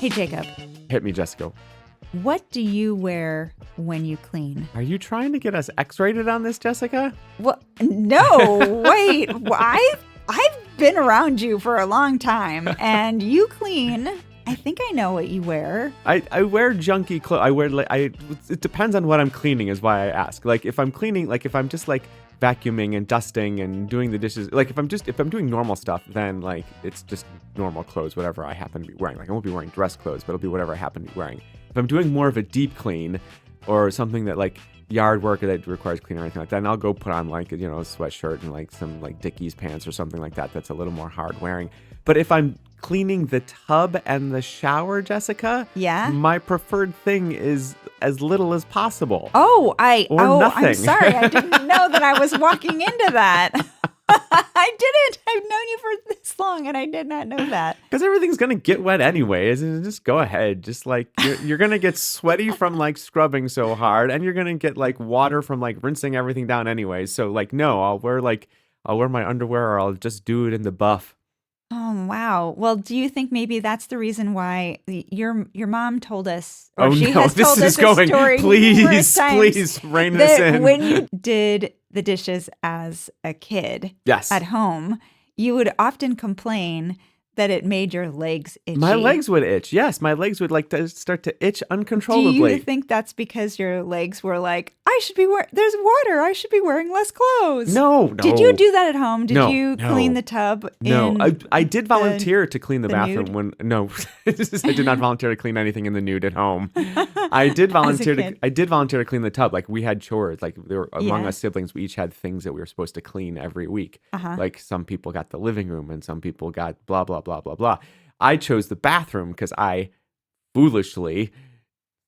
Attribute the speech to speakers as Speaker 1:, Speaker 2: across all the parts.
Speaker 1: Hey, Jacob.
Speaker 2: Hit me, Jessica.
Speaker 1: What do you wear when you clean?
Speaker 2: Are you trying to get us X-rated on this, Jessica?
Speaker 1: What? No, wait. I've been around you for a long time, and you clean. I think I know what you wear.
Speaker 2: I wear junky clothes. It depends on what I'm cleaning is why I ask. Like if I'm cleaning, like if I'm just like vacuuming and dusting and doing the dishes, like if I'm doing normal stuff, then like it's just normal clothes, whatever I happen to be wearing. Like I won't be wearing dress clothes, but it'll be whatever I happen to be wearing. If I'm doing more of a deep clean or something that like yard work that requires cleaning or anything like that, and I'll go put on like, a sweatshirt and like some like Dickies pants or something like that that's a little more hard wearing. But if I'm cleaning the tub and the shower, Jessica, my preferred thing is as little as possible.
Speaker 1: Nothing. I'm sorry. I didn't know that I was walking into that. I didn't. I've known you for this long, and I did not know that.
Speaker 2: Because everything's going to get wet anyways. And just go ahead. Just like you're going to get sweaty from like scrubbing so hard, and you're going to get like water from like rinsing everything down anyways. So like, no, I'll wear my underwear, or I'll just do it in the buff.
Speaker 1: Oh, wow. Well, do you think maybe that's the reason why your mom told us,
Speaker 2: or
Speaker 1: she has told us a story
Speaker 2: please rein this in.
Speaker 1: When you did the dishes as a kid at home, you would often complain that it made your legs itchy.
Speaker 2: My legs would itch. Yes, my legs would like to start to itch uncontrollably.
Speaker 1: Do you think that's because your legs were like, there's water, I should be wearing less clothes?
Speaker 2: No.
Speaker 1: Did you do that at home? Did you
Speaker 2: No.
Speaker 1: clean the tub?
Speaker 2: No, I did volunteer to clean the bathroom I did not volunteer to clean anything in the nude at home. I did volunteer to clean the tub. Like we had chores. Like there were, among us siblings, we each had things that we were supposed to clean every week. Like some people got the living room and some people got blah blah blah blah blah. I chose the bathroom because I foolishly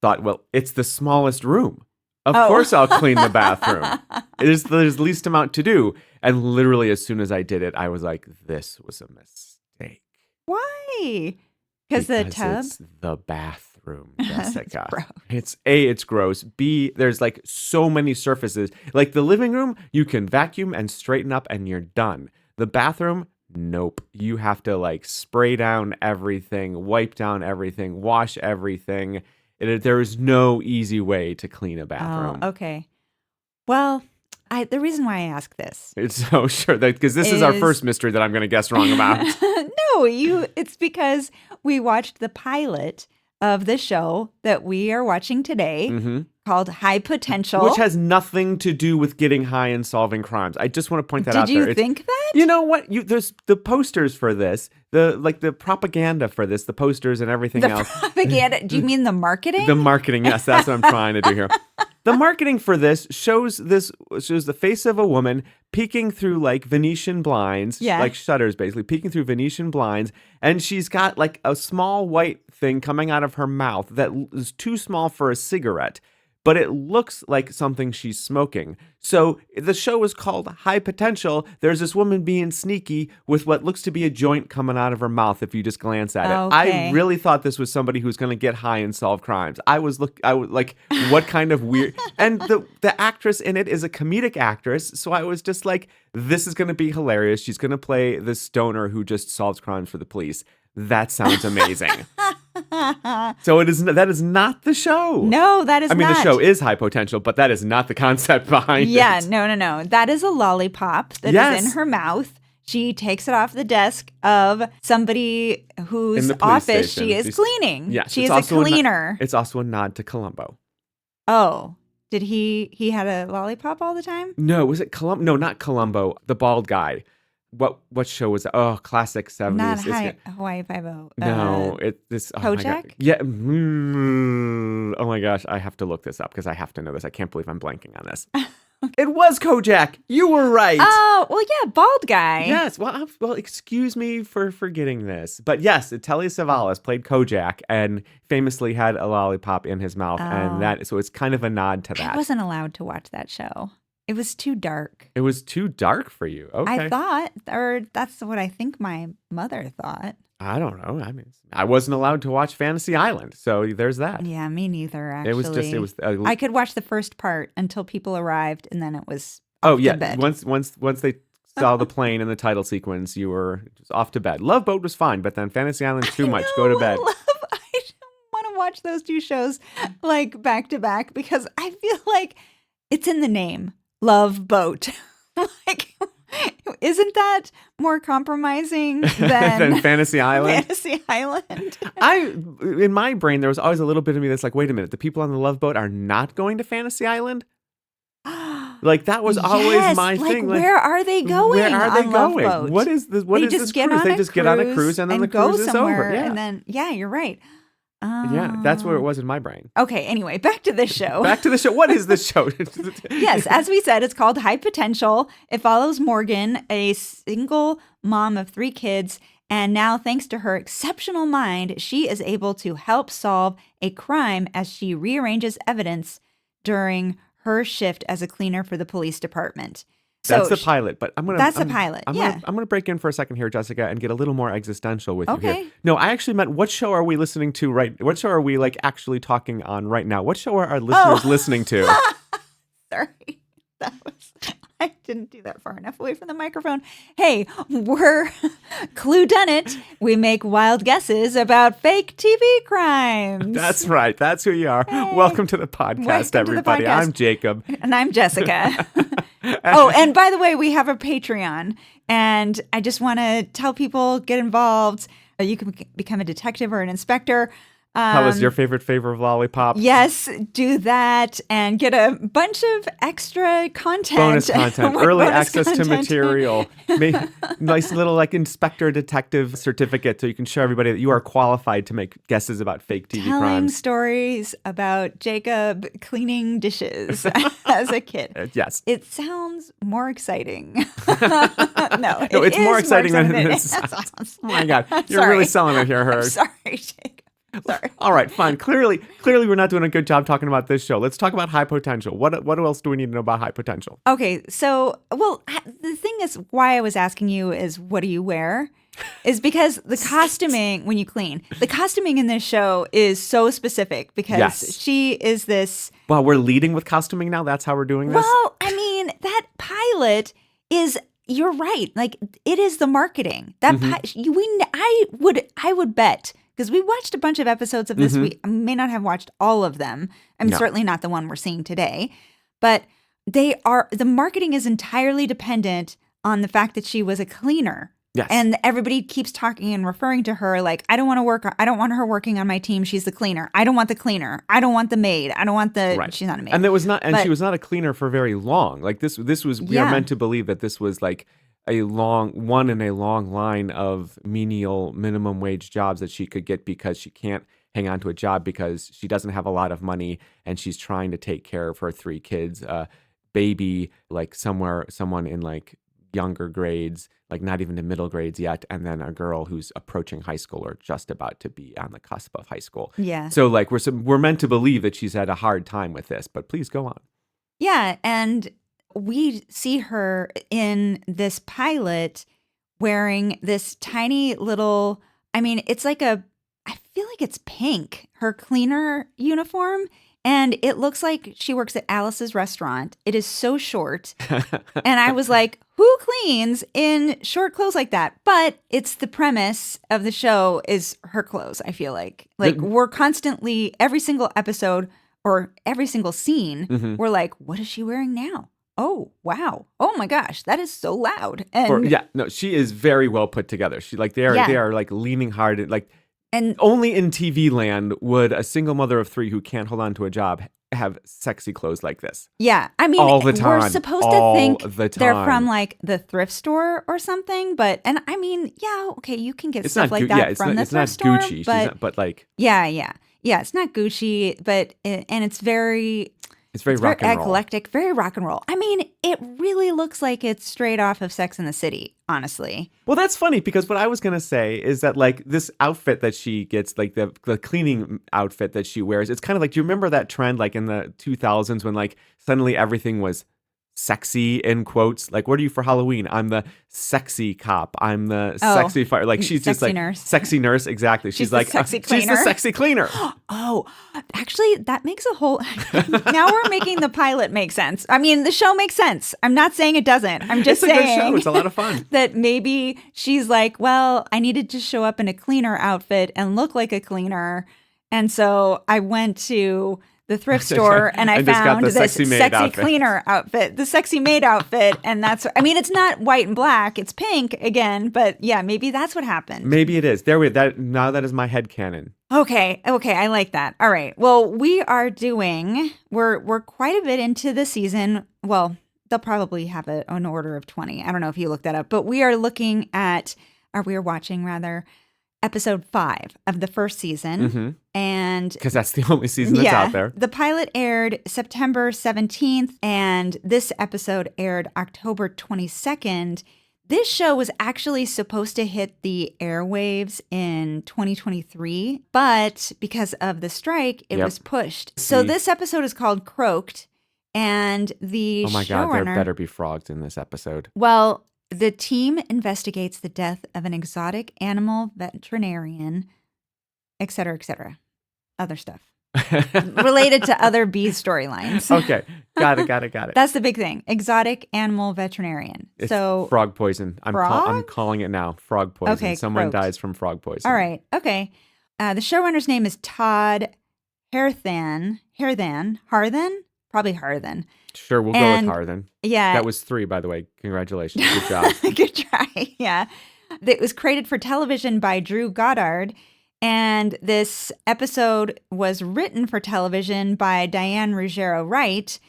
Speaker 2: thought, well, it's the smallest room. Of course I'll clean the bathroom. There's least amount to do. And literally as soon as I did it, I was like, this was a mistake.
Speaker 1: Why? Because the tub?
Speaker 2: It's the bathroom, Jessica. It's gross. B, there's like so many surfaces. Like the living room, you can vacuum and straighten up and you're done. The bathroom, nope. You have to like spray down everything, wipe down everything, wash everything. There is no easy way to clean a bathroom.
Speaker 1: Oh, okay. Well, the reason why I ask this.
Speaker 2: It's so sure because this is our first mystery that I'm going to guess wrong about.
Speaker 1: No, it's because we watched the pilot of the show that we are watching today called High Potential.
Speaker 2: Which has nothing to do with getting high and solving crimes. I just want to point that out there.
Speaker 1: Did you think that?
Speaker 2: You know what? There's the posters for this, the propaganda for this, the posters and everything else.
Speaker 1: Propaganda? Do you mean the marketing?
Speaker 2: The marketing, yes. That's what I'm trying to do here. The marketing for this shows the face of a woman peeking through like Venetian blinds, like shutters basically, peeking through Venetian blinds. And she's got like a small white thing coming out of her mouth that is too small for a cigarette, but it looks like something she's smoking. So the show is called High Potential. There's this woman being sneaky with what looks to be a joint coming out of her mouth if you just glance at it.
Speaker 1: Okay.
Speaker 2: I really thought this was somebody who's going to get high and solve crimes. I was like, what kind of weird... And the actress in it is a comedic actress, so I was just like, this is going to be hilarious. She's going to play the stoner who just solves crimes for the police. That sounds amazing. So that is not the show.
Speaker 1: No, that is not.
Speaker 2: I mean, the show is High Potential, but that is not the concept behind it.
Speaker 1: Yeah, no. That is a lollipop that is in her mouth. She takes it off the desk of somebody whose office she is cleaning.
Speaker 2: Yes,
Speaker 1: she is a cleaner.
Speaker 2: It's also a nod to Columbo.
Speaker 1: Oh, did he had a lollipop all the time?
Speaker 2: No, was it Columbo? No, not Columbo. The bald guy. What show was that? Oh, classic 70s.
Speaker 1: Not Hawaii Five-0.
Speaker 2: No,
Speaker 1: Kojak?
Speaker 2: Yeah. Oh my gosh, I have to look this up because I have to know this. I can't believe I'm blanking on this. It was Kojak. You were right.
Speaker 1: Oh, well, yeah, bald guy.
Speaker 2: Yes. Well, excuse me for forgetting this. But yes, Telly Savalas played Kojak and famously had a lollipop in his mouth. And so it's kind of a nod to that.
Speaker 1: I wasn't allowed to watch that show. It was too dark.
Speaker 2: It was too dark for you. Okay.
Speaker 1: I thought, or that's what I think my mother thought.
Speaker 2: I don't know. I mean, I wasn't allowed to watch Fantasy Island, so there's that.
Speaker 1: Yeah, me neither, actually.
Speaker 2: It was.
Speaker 1: I could watch the first part until people arrived, and then it was off to bed.
Speaker 2: Once they saw the plane in the title sequence, you were just off to bed. Love Boat was fine, but then Fantasy Island too much. Go to bed.
Speaker 1: watch those two shows like back to back because I feel like it's in the name, Love Boat. Like, isn't that more compromising than
Speaker 2: Fantasy Island?
Speaker 1: Fantasy Island.
Speaker 2: In my brain, there was always a little bit of me that's like, wait a minute, the people on the Love Boat are not going to Fantasy Island? Like that was always my thing. Like,
Speaker 1: where are they going?
Speaker 2: Where are they going?
Speaker 1: Love Boat?
Speaker 2: What is this? What is this cruise? They just get on a cruise and then the cruise is over. Yeah.
Speaker 1: And then, you're right.
Speaker 2: Yeah, that's where it was in my brain.
Speaker 1: Okay, anyway, back to the show.
Speaker 2: What is this show?
Speaker 1: Yes, as we said, it's called High Potential. It follows Morgan, a single mom of 3 kids. And now, thanks to her exceptional mind, she is able to help solve a crime as she rearranges evidence during her shift as a cleaner for the police department.
Speaker 2: That's the pilot, but I'm
Speaker 1: the pilot.
Speaker 2: I'm gonna break in for a second here, Jessica, and get a little more existential with you
Speaker 1: Okay.
Speaker 2: here. No, I actually meant what show are we listening to what show are we like actually talking on right now? What show are our listeners listening to?
Speaker 1: Sorry. I didn't do that far enough away from the microphone. Hey, we're Cluedunnit. We make wild guesses about fake TV crimes.
Speaker 2: That's right. That's who you are. Hey. Welcome to the podcast, everybody. I'm Jacob.
Speaker 1: And I'm Jessica. Oh, and by the way, we have a Patreon. And I just want to tell people, get involved. You can become a detective or an inspector.
Speaker 2: Tell us your favorite flavor of lollipop.
Speaker 1: Yes, do that and get a bunch of extra content.
Speaker 2: Bonus content, early access to material. Nice little like inspector detective certificate so you can show everybody that you are qualified to make guesses about fake TV
Speaker 1: Telling
Speaker 2: crimes.
Speaker 1: Stories about Jacob cleaning dishes as a kid.
Speaker 2: Yes.
Speaker 1: It sounds more exciting.
Speaker 2: No, it's more exciting than it is. Oh my God. You're really selling it here, Herb.
Speaker 1: I'm sorry, Jacob. Sorry.
Speaker 2: All right, fine. Clearly, we're not doing a good job talking about this show. Let's talk about High Potential. What else do we need to know about High Potential?
Speaker 1: Okay, so, the thing is, why I was asking you is, what do you wear? Is because the costuming, when you clean, the costuming in this show is so specific because she is this...
Speaker 2: Well, we're leading with costuming now? That's how we're doing this?
Speaker 1: Well, I mean, that pilot is... You're right. Like, it is the marketing. That I would bet... Because we watched a bunch of episodes of this. We may not have watched all of them. I'm certainly not the one we're seeing today. But the marketing is entirely dependent on the fact that she was a cleaner.
Speaker 2: Yes.
Speaker 1: And everybody keeps talking and referring to her like, I don't want her working on my team. She's the cleaner. I don't want the cleaner. I don't want the maid. I don't want the,
Speaker 2: right.
Speaker 1: She's not a maid.
Speaker 2: And she was not a cleaner for very long. Like this was, we are meant to believe that this was like a long line of menial minimum wage jobs that she could get because she can't hang on to a job because she doesn't have a lot of money and she's trying to take care of her 3 kids, baby, like someone in like younger grades, like not even in middle grades yet, and then a girl who's approaching high school or just about to be on the cusp of high school.
Speaker 1: Yeah.
Speaker 2: So like we're meant to believe that she's had a hard time with this, but please go on. Yeah,
Speaker 1: and we see her in this pilot wearing this tiny little, I mean, it's like I feel like it's pink, her cleaner uniform. And it looks like she works at Alice's restaurant. It is so short. And I was like, who cleans in short clothes like that? But it's the premise of the show is her clothes, I feel like. Like we're constantly, every single episode or every single scene, we're like, what is she wearing now? Oh, wow. Oh my gosh, that is so loud. And
Speaker 2: she is very well put together. She like they are like leaning hard like and only in TV land would a single mother of 3 who can't hold on to a job have sexy clothes like this.
Speaker 1: Yeah. I mean,
Speaker 2: all the time.
Speaker 1: We're supposed to think they're from like the thrift store or something, and I mean, okay, you can get stuff like that from the thrift store.
Speaker 2: It's not Gucci, but like
Speaker 1: Yeah, it's not Gucci, but it's very
Speaker 2: rock and roll.
Speaker 1: Eclectic, very rock and roll. I mean, it really looks like it's straight off of Sex and the City, honestly.
Speaker 2: Well, that's funny because what I was going to say is that like this outfit that she gets, like the cleaning outfit that she wears, it's kind of like, do you remember that trend like in the 2000s when like suddenly everything was sexy in quotes? Like, what are you for Halloween? I'm the sexy cop. I'm the sexy fire. Like she's just like
Speaker 1: nurse.
Speaker 2: Sexy nurse. Exactly. She's like
Speaker 1: sexy cleaner.
Speaker 2: She's the sexy cleaner.
Speaker 1: Oh, actually, that makes a whole. Now we're making the pilot make sense. I mean, the show makes sense. I'm not saying it doesn't. I'm just saying
Speaker 2: it's a good show. It's a lot of fun.
Speaker 1: That maybe she's like, well, I needed to show up in a cleaner outfit and look like a cleaner. And so I went to the thrift store and I
Speaker 2: And just got
Speaker 1: found
Speaker 2: the
Speaker 1: this
Speaker 2: sexy maid outfit.
Speaker 1: cleaner outfit, the sexy maid outfit. And that's, I mean, it's not white and black, it's pink again, but yeah, maybe that's what happened.
Speaker 2: Maybe it is. Now that is my headcanon.
Speaker 1: Okay, I like that. All right. Well, we're quite a bit into the season. Well, they'll probably have an order of 20. I don't know if you looked that up, but we are watching episode 5 of the first season.
Speaker 2: Mm-hmm.
Speaker 1: And
Speaker 2: because that's the only season that's out there.
Speaker 1: The pilot aired September 17th, and this episode aired October 22nd. This show was actually supposed to hit the airwaves in 2023, but because of the strike, it was pushed. So this episode is called Croaked, and the
Speaker 2: Oh my God, there better be frogs in this episode.
Speaker 1: Well, the team investigates the death of an exotic animal veterinarian, et cetera, other stuff. Related to other bee storylines.
Speaker 2: Okay, got it.
Speaker 1: That's the big thing. Exotic animal veterinarian.
Speaker 2: It's
Speaker 1: so
Speaker 2: frog poison. I'm calling it now. Frog poison.
Speaker 1: Okay,
Speaker 2: Someone
Speaker 1: Croaked.
Speaker 2: dies from frog poison.
Speaker 1: All right. Okay. The showrunner's name is Todd Harthan. Probably Harthan.
Speaker 2: Sure, we'll go with Harthan.
Speaker 1: Yeah.
Speaker 2: That was 3, by the way. Congratulations. Good job.
Speaker 1: Good try. Yeah. It was created for television by Drew Goddard. And this episode was written for television by Diane Ruggiero Wright.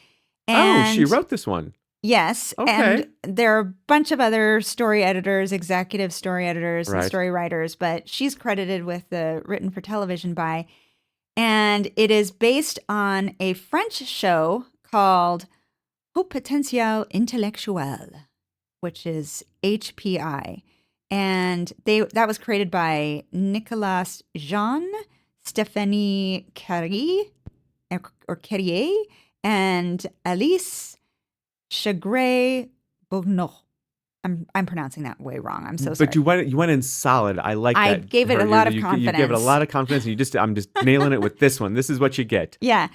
Speaker 1: And
Speaker 2: she wrote this one.
Speaker 1: Yes.
Speaker 2: Okay.
Speaker 1: And there are a bunch of other story editors, executive story editors, and
Speaker 2: Right.
Speaker 1: story writers, but she's credited with the written for television by. And it is based on a French show called Haut Potentiel Intellectuel, which is HPI. And that was created by Nicolas Jean, Stéphanie Carrier, and Alice Chagray-Bourneau. I'm pronouncing that way wrong. I'm so sorry.
Speaker 2: But you went in solid. I like that.
Speaker 1: I gave it a lot of
Speaker 2: You
Speaker 1: confidence.
Speaker 2: gave it a lot of confidence. And I'm just nailing it with this one. This is what you get.
Speaker 1: Yeah.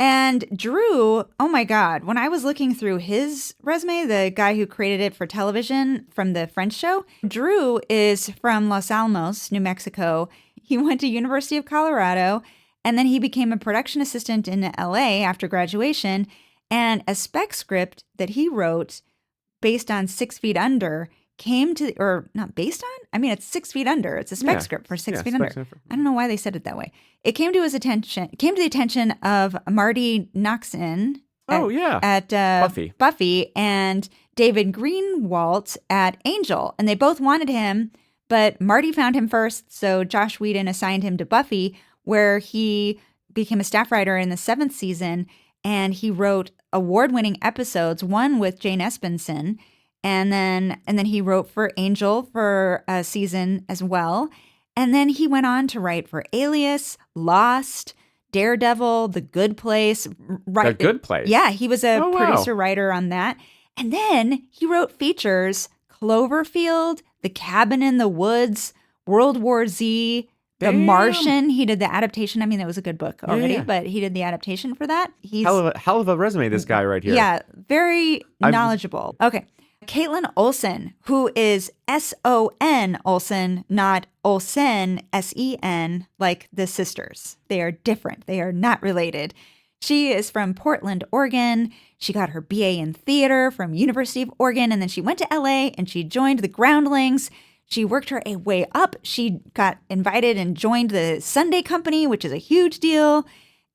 Speaker 1: And Drew, oh my God, when I was looking through his resume, the guy who created it for television from the French show, Drew is from Los Alamos, New Mexico. He went to University of Colorado, and then he became a production assistant in LA after graduation. And a spec script that he wrote based on 6 Feet Under it's 6 Feet Under. It's a spec script for 6 Feet Under. I don't know why they said it that way. It came to the attention of Marty Noxon at Buffy and David Greenwalt at Angel. And they both wanted him, but Marty found him first. So Josh Whedon assigned him to Buffy, where he became a staff writer in the 7th season. And he wrote award-winning episodes, one with Jane Espenson. And then he wrote for Angel for a season as well. And then he went on to write for Alias, Lost, Daredevil, The Good Place.
Speaker 2: The Good Place?
Speaker 1: Yeah, he was a
Speaker 2: wow.
Speaker 1: producer-writer on that. And then he wrote features, Cloverfield, The Cabin in the Woods, World War Z, The Martian. He did the adaptation. I mean, it was a good book already, but he did the adaptation for that. He's
Speaker 2: hell of a resume, this guy right here.
Speaker 1: Yeah, very knowledgeable. Okay. Caitlin Olsen, who is S-O-N Olsen, not Olsen, S-E-N, like the sisters. They are different. They are not related. She is from Portland, Oregon. She got her BA in theater from University of Oregon, and then she went to LA and she joined the Groundlings. She worked her way up. She got invited and joined the Sunday Company, which is a huge deal.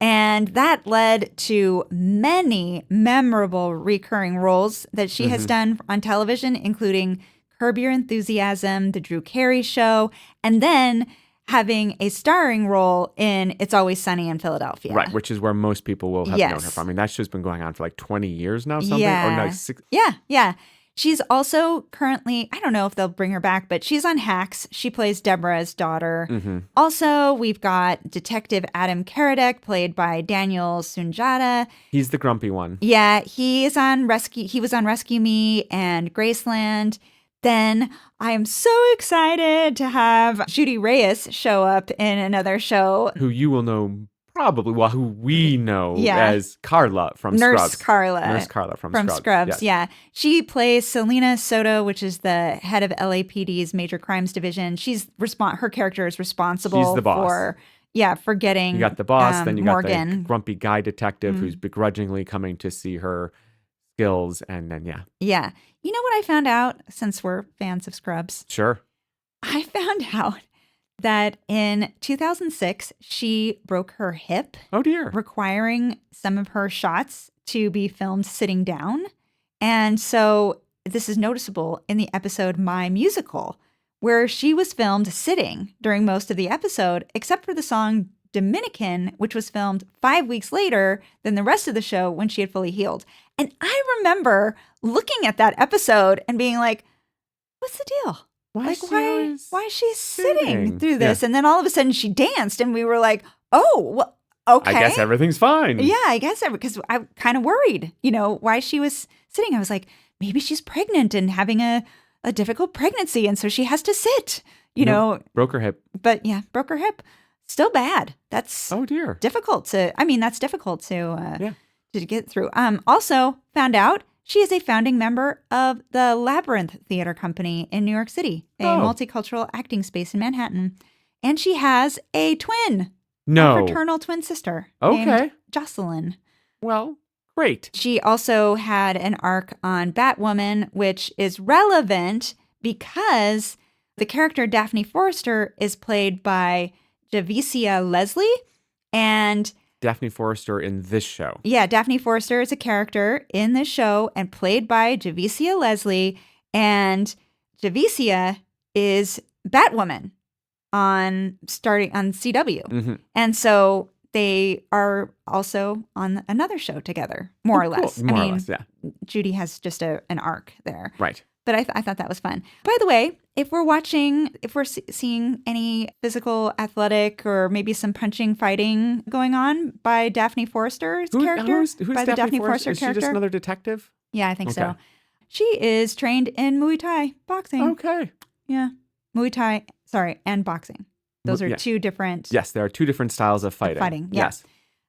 Speaker 1: And that led to many memorable recurring roles that she has done on television, including Curb Your Enthusiasm, The Drew Carey Show, and then having a starring role in It's Always Sunny in Philadelphia.
Speaker 2: Right, which is where most people will have known her from. I mean, that show's been going on for like 20 years now, something?
Speaker 1: Yeah.
Speaker 2: Or no, 6.
Speaker 1: Yeah. She's also currently, I don't know if they'll bring her back, but she's on Hacks. She plays Deborah's daughter.
Speaker 2: Mm-hmm.
Speaker 1: Also, we've got Detective Adam Karadek, played by Daniel Sunjata.
Speaker 2: He's the grumpy one.
Speaker 1: Yeah, he was on Rescue Me and Graceland. Then I am so excited to have Judy Reyes show up in another show.
Speaker 2: Who you will know who we know as Carla from Scrubs.
Speaker 1: Nurse Carla from Scrubs. Yeah. She plays Selena Soto, which is the head of LAPD's Major Crimes Division. Her character is responsible
Speaker 2: She's the boss.
Speaker 1: for forgetting
Speaker 2: You got the boss, then you got the
Speaker 1: Morgan.
Speaker 2: grumpy guy detective who's begrudgingly coming to see her skills, and then
Speaker 1: Yeah. You know what I found out, since we're fans of Scrubs?
Speaker 2: sure.
Speaker 1: I found out that in 2006, she broke her hip,
Speaker 2: Oh dear.
Speaker 1: requiring some of her shots to be filmed sitting down. And so this is noticeable in the episode My Musical, where she was filmed sitting during most of the episode, except for the song Dominican, which was filmed 5 weeks later than the rest of the show when she had fully healed. And I remember looking at that episode and being like, what's the deal? Why is she sitting through this?
Speaker 2: Yeah.
Speaker 1: And then all of a sudden she danced and we were like, oh, well, okay.
Speaker 2: I guess everything's fine.
Speaker 1: Yeah, I guess because I'm kind of worried, why she was sitting. I was like, maybe she's pregnant and having a difficult pregnancy. And so she has to sit,
Speaker 2: Broke her hip.
Speaker 1: But yeah, broke her hip. Still bad. That's
Speaker 2: Oh dear.
Speaker 1: difficult to get through. Also found out she is a founding member of the Labyrinth Theater Company in New York City, a multicultural acting space in Manhattan. And she has a twin.
Speaker 2: No.
Speaker 1: A fraternal twin sister.
Speaker 2: Okay.
Speaker 1: Named Jocelyn.
Speaker 2: Well, great.
Speaker 1: She also had an arc on Batwoman, which is relevant because the character Daphne Forrester is played by Javicia Leslie. And
Speaker 2: Daphne Forrester in this show.
Speaker 1: yeah, Daphne Forrester is a character in this show and played by Javicia Leslie. And Javicia is Batwoman on CW.
Speaker 2: Mm-hmm.
Speaker 1: And so they are also on another show together, more or less.
Speaker 2: More or less, yeah.
Speaker 1: Judy has just an arc there.
Speaker 2: Right.
Speaker 1: But I thought that was fun. By the way, if we're seeing any physical, athletic, or maybe some punching, fighting going on by Daphne Forrester's character,
Speaker 2: Who's
Speaker 1: by the Daphne Forrester
Speaker 2: Is
Speaker 1: character,
Speaker 2: she just another detective?
Speaker 1: yeah, I think so.
Speaker 2: Okay.
Speaker 1: She is trained in Muay Thai boxing.
Speaker 2: Okay.
Speaker 1: Yeah, Muay Thai. Sorry, and boxing. Those are two different.
Speaker 2: Yes, there are two different styles of fighting.
Speaker 1: Yeah.
Speaker 2: Yes.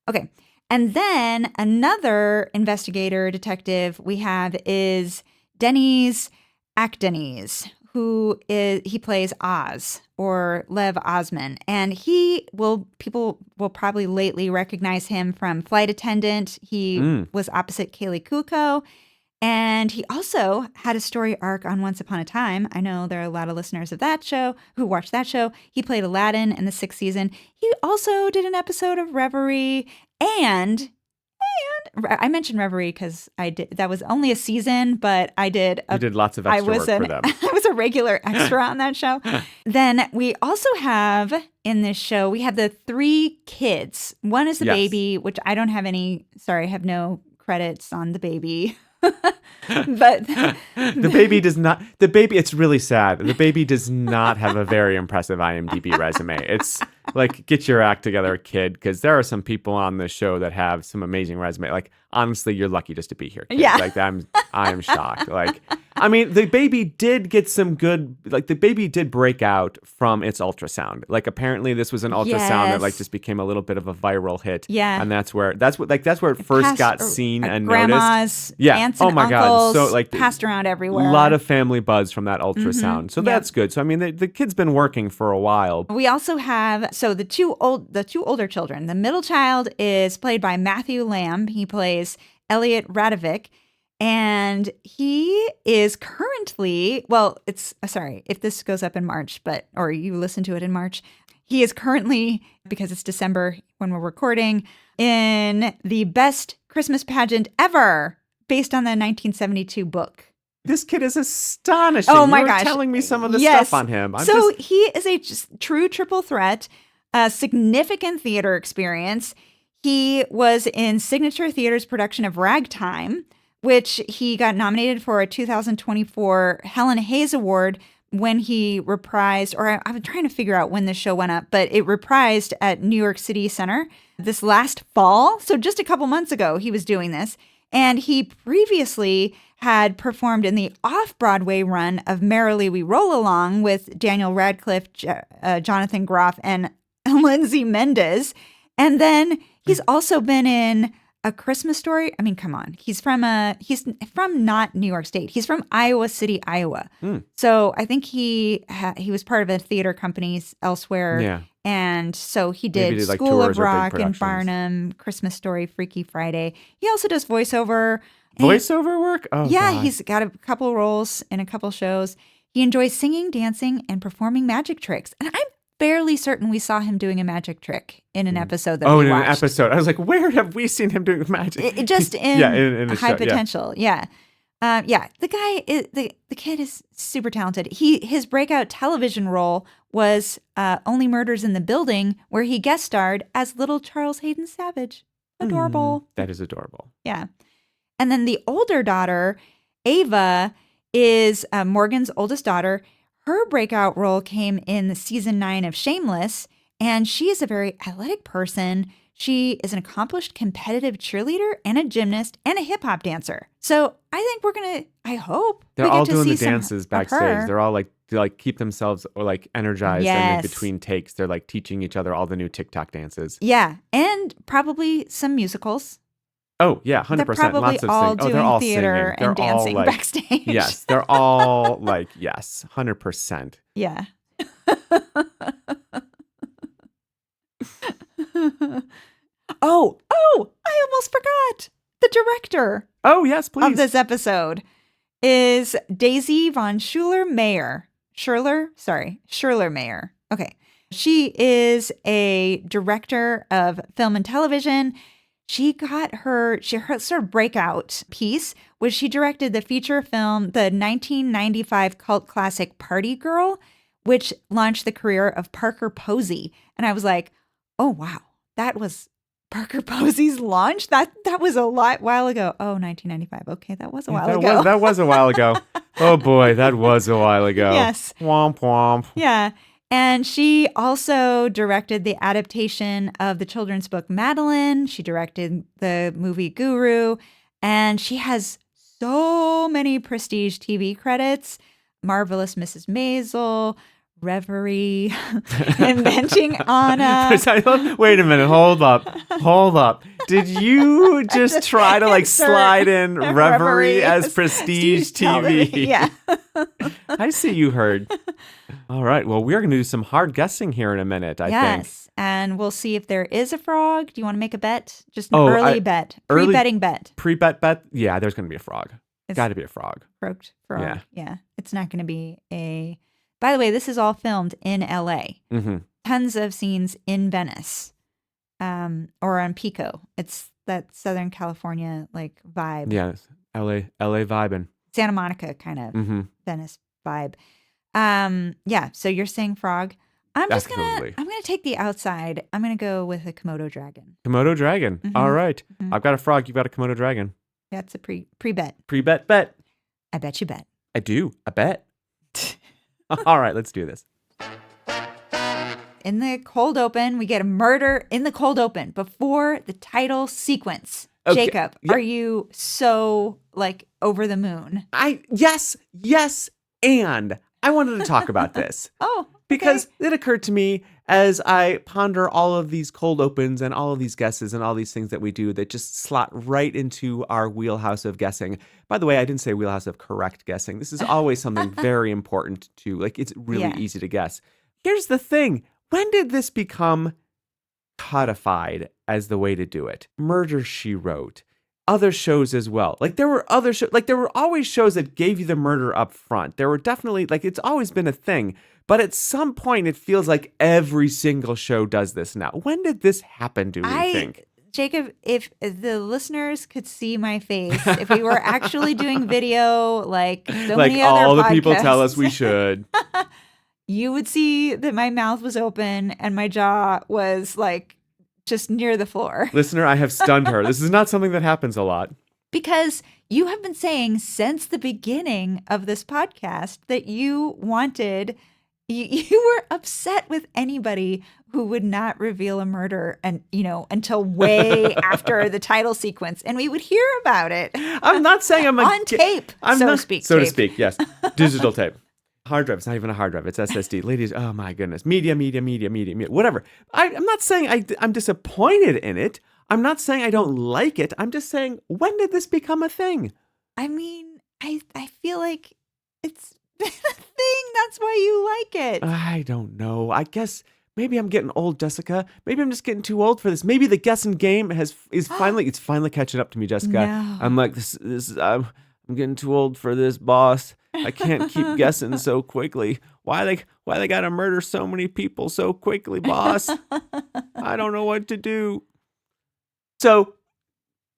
Speaker 1: Okay. And then another investigator detective we have is Denny's Actonese, he plays Oz, or Lev Osman. And people will probably lately recognize him from Flight Attendant. He was opposite Kaylee Kuko. And he also had a story arc on Once Upon a Time. I know there are a lot of listeners of that show who watched that show. He played Aladdin in the 6th season. He also did an episode of Reverie, and I mentioned Reverie because that was only a season, but you did lots of extra work for them. I was a regular extra on that show. Then we also have in this show, we have the 3 kids. One is the baby, which I don't have I have no credits on the baby. But
Speaker 2: the baby, it's really sad. The baby does not have a very impressive IMDb resume. It's like, get your act together, kid, because there are some people on this show that have some amazing resume. Like, honestly, you're lucky just to be here, kid.
Speaker 1: Yeah.
Speaker 2: Like, I'm shocked. Like, I mean, the baby did get some good, like, the baby did break out from its ultrasound. Like, apparently this was an ultrasound that, like, just became a little bit of a viral hit.
Speaker 1: Yeah.
Speaker 2: And that's where it first got seen and
Speaker 1: grandmas,
Speaker 2: noticed. Yeah.
Speaker 1: Aunts and
Speaker 2: my
Speaker 1: uncles,
Speaker 2: God. So, like,
Speaker 1: passed around everywhere.
Speaker 2: A lot of family buzz from that ultrasound.
Speaker 1: Mm-hmm.
Speaker 2: So that's good. So, I mean, the kid's been working for a while.
Speaker 1: We also have, the two older children. The middle child is played by Matthew Lamb. He plays Elliot Radovic. And he is currently, if this goes up in March, or you listen to it in March, he is currently, because it's December when we're recording, in the best Christmas pageant ever, based on the 1972 book.
Speaker 2: This kid is astonishing.
Speaker 1: Oh my
Speaker 2: gosh.
Speaker 1: gosh.
Speaker 2: Telling me some of the stuff on him.
Speaker 1: He is a true triple threat, a significant theater experience. He was in Signature Theater's production of Ragtime, which he got nominated for a 2024 Helen Hayes Award when he reprised, or I'm trying to figure out when this show went up, but it reprised at New York City Center this last fall. So just a couple months ago, he was doing this. And he previously had performed in the off-Broadway run of Merrily We Roll Along with Daniel Radcliffe, Jonathan Groff, and Lindsay Mendez. And then he's also been in A Christmas Story. I mean, come on. He's from not New York State. He's from Iowa City, Iowa. So I think he was part of a theater company elsewhere.
Speaker 2: Yeah.
Speaker 1: And so he
Speaker 2: Maybe
Speaker 1: did
Speaker 2: did, like,
Speaker 1: School of
Speaker 2: tours or big
Speaker 1: Rock and
Speaker 2: productions.
Speaker 1: Barnum, Christmas Story, Freaky Friday. He also does voiceover.
Speaker 2: Voiceover work? Oh,
Speaker 1: Yeah,
Speaker 2: God.
Speaker 1: he's got a couple roles in a couple shows. He enjoys singing, dancing, and performing magic tricks. And I'm fairly certain we saw him doing a magic trick in an episode that we
Speaker 2: in
Speaker 1: watched.
Speaker 2: an episode. I was like, where have we seen him doing magic?
Speaker 1: Just in,
Speaker 2: in a
Speaker 1: High
Speaker 2: show,
Speaker 1: Potential. Yeah. The guy, the kid is super talented. His breakout television role was Only Murders in the Building, where he guest starred as little Charles Hayden Savage. Adorable.
Speaker 2: That is adorable.
Speaker 1: Yeah. And then the older daughter, Ava, is Morgan's oldest daughter. Her breakout role came in the season 9 of Shameless, and she is a very athletic person. She is an accomplished competitive cheerleader and a gymnast and a hip hop dancer. So I think we're going to, I hope,
Speaker 2: They're
Speaker 1: we get
Speaker 2: all
Speaker 1: to
Speaker 2: doing
Speaker 1: see
Speaker 2: the
Speaker 1: some
Speaker 2: dances
Speaker 1: of
Speaker 2: backstage.
Speaker 1: her.
Speaker 2: They're all like, to like keep themselves or like energized, and
Speaker 1: Yes.
Speaker 2: in between takes, they're like teaching each other all the new TikTok dances.
Speaker 1: Yeah. And probably some musicals.
Speaker 2: Oh, yeah, 100%.
Speaker 1: They're probably
Speaker 2: Lots of
Speaker 1: all
Speaker 2: singing.
Speaker 1: doing
Speaker 2: They're all
Speaker 1: theater
Speaker 2: singing. They're
Speaker 1: and dancing
Speaker 2: all, like,
Speaker 1: backstage.
Speaker 2: Yes, they're all like, yes, 100%.
Speaker 1: Yeah. Oh, I almost forgot. The director
Speaker 2: Oh, yes, please.
Speaker 1: of this episode is Daisy von Schuler-Mayer. Schuler-Mayer. Okay. She is a director of film and television. She got her sort of breakout piece was she directed the feature film, the 1995 cult classic Party Girl, which launched the career of Parker Posey. And I was like, oh, wow, that was Parker Posey's launch? That was a while ago. Oh, 1995. Okay, that was a while ago.
Speaker 2: That was a while ago. Oh, boy, that was a while ago.
Speaker 1: Yes.
Speaker 2: Womp womp.
Speaker 1: Yeah. And she also directed the adaptation of the children's book Madeline. She directed the movie Guru. And she has so many prestige TV credits. Marvelous Mrs. Maisel, Reverie, Inventing Anna.
Speaker 2: Wait a minute. Hold up. Did you just try to like slide in Reverie as prestige TV?
Speaker 1: Yeah.
Speaker 2: I see you heard. All right. Well, we're going to do some hard guessing here in a minute, I think.
Speaker 1: Yes. And we'll see if there is a frog. Do you want to make a bet? Just an early bet. Pre-betting bet.
Speaker 2: Pre-bet? Yeah, there's going to be a frog. Got to be a frog.
Speaker 1: Croaked frog.
Speaker 2: Yeah.
Speaker 1: It's not going to be a... By the way, this is all filmed in LA.
Speaker 2: Mm-hmm.
Speaker 1: Tons of scenes in Venice or on Pico. It's that Southern California like vibe.
Speaker 2: Yeah, LA vibing.
Speaker 1: Santa Monica kind of Venice vibe. Yeah, so you're saying frog. I'm gonna take the outside. I'm gonna go with a Komodo dragon.
Speaker 2: Komodo dragon.
Speaker 1: Mm-hmm.
Speaker 2: All right. I've got a frog. You've got a Komodo dragon.
Speaker 1: That's a pre-bet.
Speaker 2: Pre-bet bet.
Speaker 1: I bet you bet.
Speaker 2: I do. I bet. All right, let's do this.
Speaker 1: In the cold open, we get a murder in the cold open before the title sequence.
Speaker 2: Okay.
Speaker 1: Jacob,
Speaker 2: Yep.
Speaker 1: are you so like over the moon?
Speaker 2: Yes, and I wanted to talk about this.
Speaker 1: Oh,
Speaker 2: Because it occurred to me as I ponder all of these cold opens and all of these guesses and all these things that we do that just slot right into our wheelhouse of guessing. By the way, I didn't say wheelhouse of correct guessing. This is always something very important to, like, it's really easy to guess. Here's the thing. When did this become codified as the way to do it? Murder, She Wrote. Other shows as well. Like there were other shows, like there were always shows that gave you the murder up front. There were definitely, like, it's always been a thing. But at some point, it feels like every single show does this now. When did this happen, do we think?
Speaker 1: Jacob, if the listeners could see my face, if we were actually doing video like so
Speaker 2: Like
Speaker 1: many other
Speaker 2: all the
Speaker 1: podcasts,
Speaker 2: people tell us we should.
Speaker 1: you would see that my mouth was open and my jaw was like just near the floor.
Speaker 2: Listener, I have stunned her. This is not something that happens a lot.
Speaker 1: Because you have been saying since the beginning of this podcast that you wanted... You were upset with anybody who would not reveal a murder and until way after the title sequence, and we would hear about it.
Speaker 2: I'm not saying I'm
Speaker 1: on tape, to speak.
Speaker 2: So to speak, yes. Digital tape. Hard drive. It's not even a hard drive. It's SSD. Ladies, oh my goodness. Media. Whatever. I'm not saying I'm disappointed in it. I'm not saying I don't like it. I'm just saying, when did this become a thing?
Speaker 1: I mean, I feel like it's been a thing. That's why you like it.
Speaker 2: I don't know. I guess maybe I'm getting old, Jessica. Maybe I'm just getting too old for this. Maybe the guessing game is finally catching up to me, Jessica.
Speaker 1: No.
Speaker 2: I'm like, I'm getting too old for this, boss. I can't keep guessing so quickly. Why they gotta murder so many people so quickly, boss? I don't know what to do. So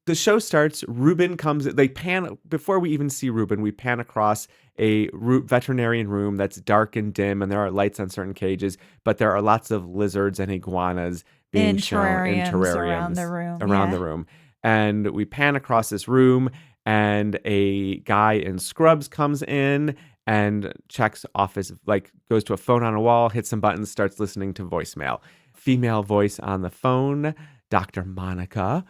Speaker 2: the show starts. Ruben comes. They pan before we even see Ruben. We pan across a veterinarian room that's dark and dim, and there are lights on certain cages. But there are lots of lizards and iguanas being shown in terrariums around the room. And we pan across this room, and a guy in scrubs comes in and checks off his, goes to a phone on a wall, hits some buttons, starts listening to voicemail. Female voice on the phone, Dr. Monica,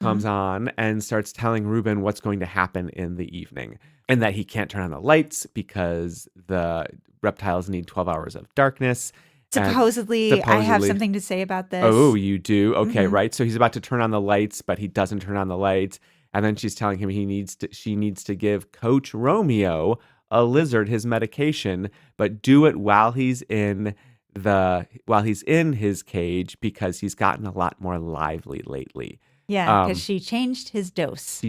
Speaker 2: comes on and starts telling Ruben what's going to happen in the evening, and that he can't turn on the lights because the reptiles need 12 hours of darkness.
Speaker 1: Supposedly, I have something to say about this.
Speaker 2: Oh, you do? Okay, right. So he's about to turn on the lights, but he doesn't turn on the lights. And then she's telling him she needs to give Coach Romeo, a lizard, his medication, but do it while he's in his cage, because he's gotten a lot more lively lately.
Speaker 1: Yeah, because she changed his dose.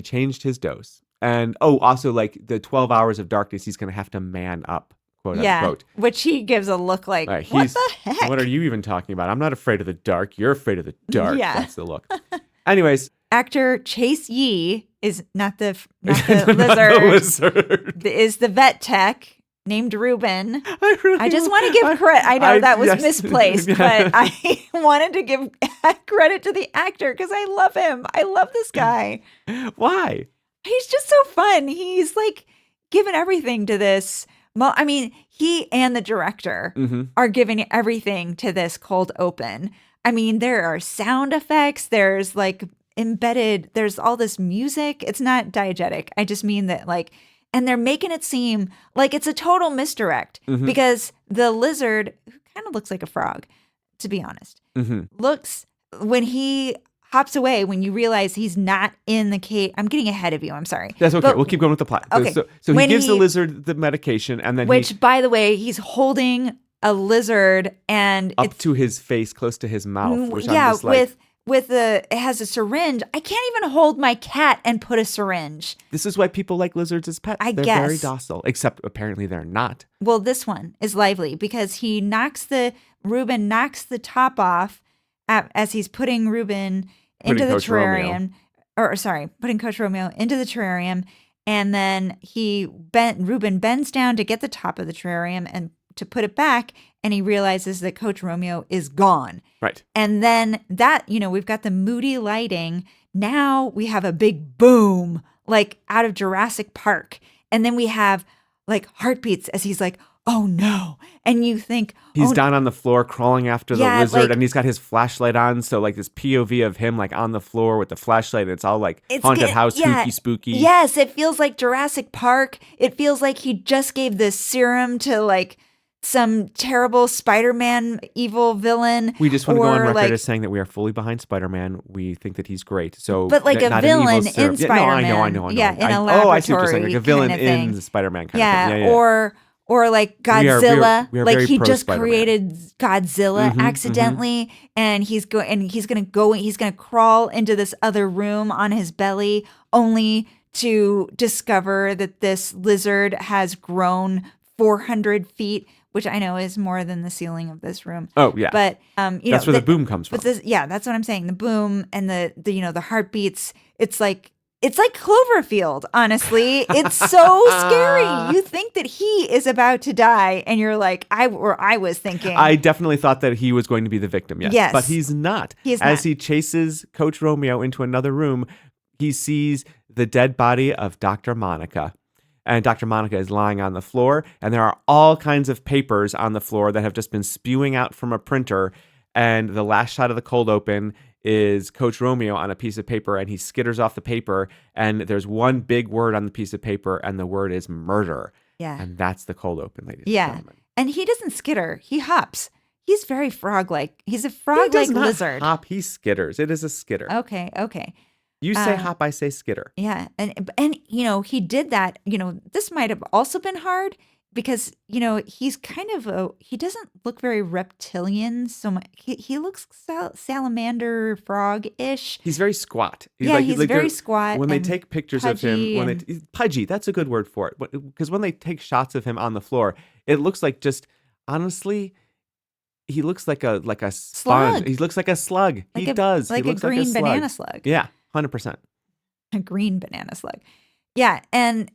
Speaker 2: And also the 12 hours of darkness, he's going to have to man up, quote unquote.
Speaker 1: Which he gives a look like, what the heck?
Speaker 2: What are you even talking about? I'm not afraid of the dark. You're afraid of the dark.
Speaker 1: Yeah.
Speaker 2: That's the look. Anyways.
Speaker 1: Actor Chase Yee is not the lizard. Is the vet tech named Ruben. I just want to give credit. I know that was misplaced, but I wanted to give credit to the actor because I love him. I love this guy.
Speaker 2: Why?
Speaker 1: He's just so fun. He's given everything to this. I mean, he and the director are giving everything to this cold open. I mean, there are sound effects. There's embedded, there's all this music. It's not diegetic. I just mean that and they're making it seem like it's a total misdirect because the lizard, who kind of looks like a frog, to be honest, looks, when he hops away, when you realize he's not in the cage. I'm getting ahead of you. I'm sorry.
Speaker 2: That's okay. We'll keep going with the plot.
Speaker 1: Okay.
Speaker 2: So he gives the lizard the medication, and then
Speaker 1: by the way, he's holding a lizard and
Speaker 2: up to his face, close to his mouth. Which
Speaker 1: it has a syringe. I can't even hold my cat and put a syringe.
Speaker 2: This is why people like lizards as pets. They're very docile, except apparently they're not.
Speaker 1: Well, this one is lively because Ruben knocks the top off as he's putting Ruben into the terrarium. Putting Coach Romeo into the terrarium. And then Ruben bends down to get the top of the terrarium and to put it back, and he realizes that Coach Romeo is gone.
Speaker 2: Right.
Speaker 1: And then we've got the moody lighting. Now we have a big boom, out of Jurassic Park. And then we have heartbeats as he's like, oh no. And you think
Speaker 2: he's down on the floor crawling after the lizard, and he's got his flashlight on. So this POV of him on the floor with the flashlight, and it's all haunted house, spooky.
Speaker 1: Yes, it feels like Jurassic Park. It feels like he just gave this serum to some terrible Spider-Man evil villain.
Speaker 2: We just want to go on record as saying that we are fully behind Spider-Man. We think that he's great. So,
Speaker 1: but a villain in Spider-Man.
Speaker 2: I know.
Speaker 1: Yeah, in a laboratory.
Speaker 2: I see what you're saying. A villain in the Spider-Man kind of thing.
Speaker 1: Yeah. Or Godzilla.
Speaker 2: We are
Speaker 1: he just
Speaker 2: Spider-Man.
Speaker 1: Created Godzilla accidentally, and he's gonna crawl into this other room on his belly, only to discover that this lizard has grown 400 feet. Which I know is more than the ceiling of this room.
Speaker 2: Oh yeah,
Speaker 1: but
Speaker 2: that's where the boom comes from.
Speaker 1: But that's what I'm saying. The boom and the heartbeats. It's like Cloverfield. Honestly, it's so scary. You think that he is about to die, and you're like, I was thinking.
Speaker 2: I definitely thought that he was going to be the victim. Yes, but he's not. As he chases Coach Romeo into another room, he sees the dead body of Dr. Monica. And Dr. Monica is lying on the floor, and there are all kinds of papers on the floor that have just been spewing out from a printer. And the last shot of the cold open is Coach Romeo on a piece of paper, and he skitters off the paper, and there's one big word on the piece of paper, and the word is murder.
Speaker 1: Yeah.
Speaker 2: And that's the cold open, ladies and gentlemen.
Speaker 1: And he doesn't skitter. He hops. He's very frog-like. He's a frog-like lizard.
Speaker 2: He does not hop. He skitters. It is a skitter.
Speaker 1: Okay.
Speaker 2: You say hop, I say skitter.
Speaker 1: Yeah. And he did that. This might have also been hard because, he's kind of he doesn't look very reptilian so much. He looks salamander frog-ish.
Speaker 2: He's very squat.
Speaker 1: He's very squat.
Speaker 2: When they
Speaker 1: and
Speaker 2: take pictures of him,
Speaker 1: pudgy
Speaker 2: he's pudgy, that's a good word for it. Because when they take shots of him on the floor, it looks like honestly, he looks like a sponge.
Speaker 1: Slug.
Speaker 2: He looks like a slug.
Speaker 1: Like
Speaker 2: He does.
Speaker 1: Like
Speaker 2: he looks
Speaker 1: a green
Speaker 2: like a slug.
Speaker 1: banana slug.
Speaker 2: Yeah, 100%.
Speaker 1: A green banana slug. Yeah, and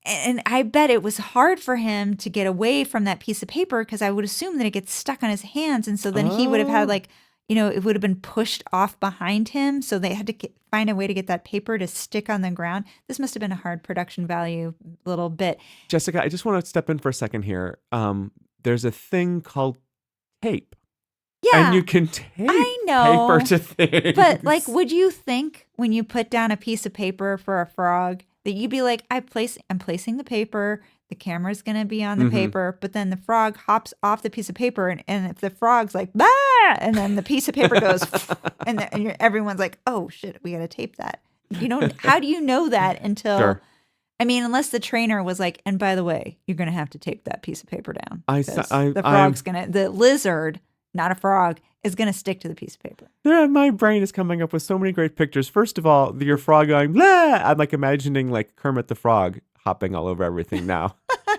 Speaker 1: I bet it was hard for him to get away from that piece of paper because I would assume that it gets stuck on his hands, and so then he would have had it would have been pushed off behind him, so they had to find a way to get that paper to stick on the ground. This must have been a hard production value little bit.
Speaker 2: Jessica, I just want to step in for a second here. There's a thing called tape.
Speaker 1: Yeah.
Speaker 2: And you can tape
Speaker 1: paper
Speaker 2: to things.
Speaker 1: But would you think when you put down a piece of paper for a frog that you'd be like, I'm placing the paper, the camera's gonna be on the paper, but then the frog hops off the piece of paper, and if the frog's like, bah, and then the piece of paper goes, and everyone's like, oh shit, we gotta tape that. How do you know that until?
Speaker 2: Sure.
Speaker 1: I mean, unless the trainer was like, and by the way, you're gonna have to tape that piece of paper down. The lizard, not a frog, is going to stick to the piece of paper.
Speaker 2: Yeah, my brain is coming up with so many great pictures. First of all, your frog going, blah! I'm imagining Kermit the Frog hopping all over everything now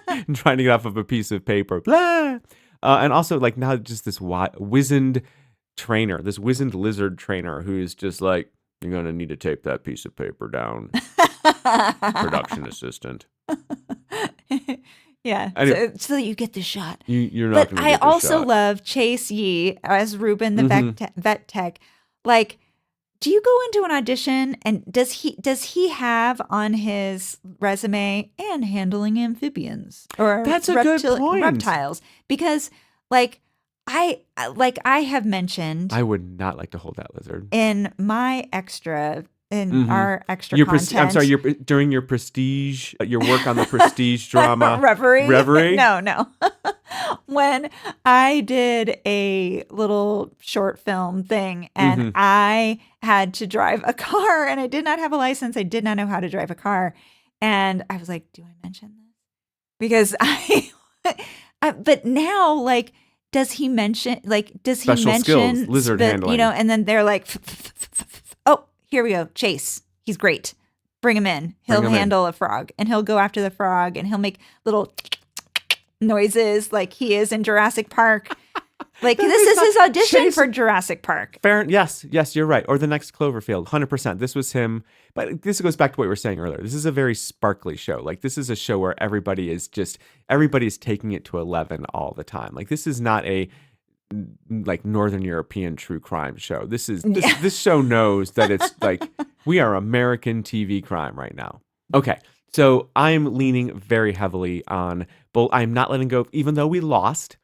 Speaker 2: and trying to get off of a piece of paper. Blah! And also now just this wizened trainer, this wizened lizard trainer who's just you're going to need to tape that piece of paper down. Production assistant.
Speaker 1: Yeah,
Speaker 2: anyway,
Speaker 1: so you get the shot.
Speaker 2: You're not. But
Speaker 1: I also love Chase Yee as Ruben, the vet tech. Do you go into an audition and does he have on his resume and handling amphibians or
Speaker 2: that's a good point.
Speaker 1: Reptiles? Because I have mentioned,
Speaker 2: I would not like to hold that lizard
Speaker 1: in my extra. Our extra content.
Speaker 2: I'm sorry, during your prestige, your work on the prestige drama.
Speaker 1: Reverie? No. When I did a little short film thing and I had to drive a car and I did not have a license. I did not know how to drive a car. And I was like, do I mention this? Because but now, does he mention,
Speaker 2: Special skills, lizard handling.
Speaker 1: And then they're like, oh, here we go. Chase. He's great. Bring him in. He'll handle a frog and he'll go after the frog and he'll make little noises like he is in Jurassic Park. This is his audition for Jurassic Park.
Speaker 2: Yes, you're right. Or the next Cloverfield, 100%. This was him. But this goes back to what we were saying earlier. This is a very sparkly show. This is a show where everybody's taking it to 11 all the time. This is not a Northern European true crime show. This show knows that it's we are American TV crime right now. Okay, so I'm leaning very heavily on both. I'm not letting go, even though we lost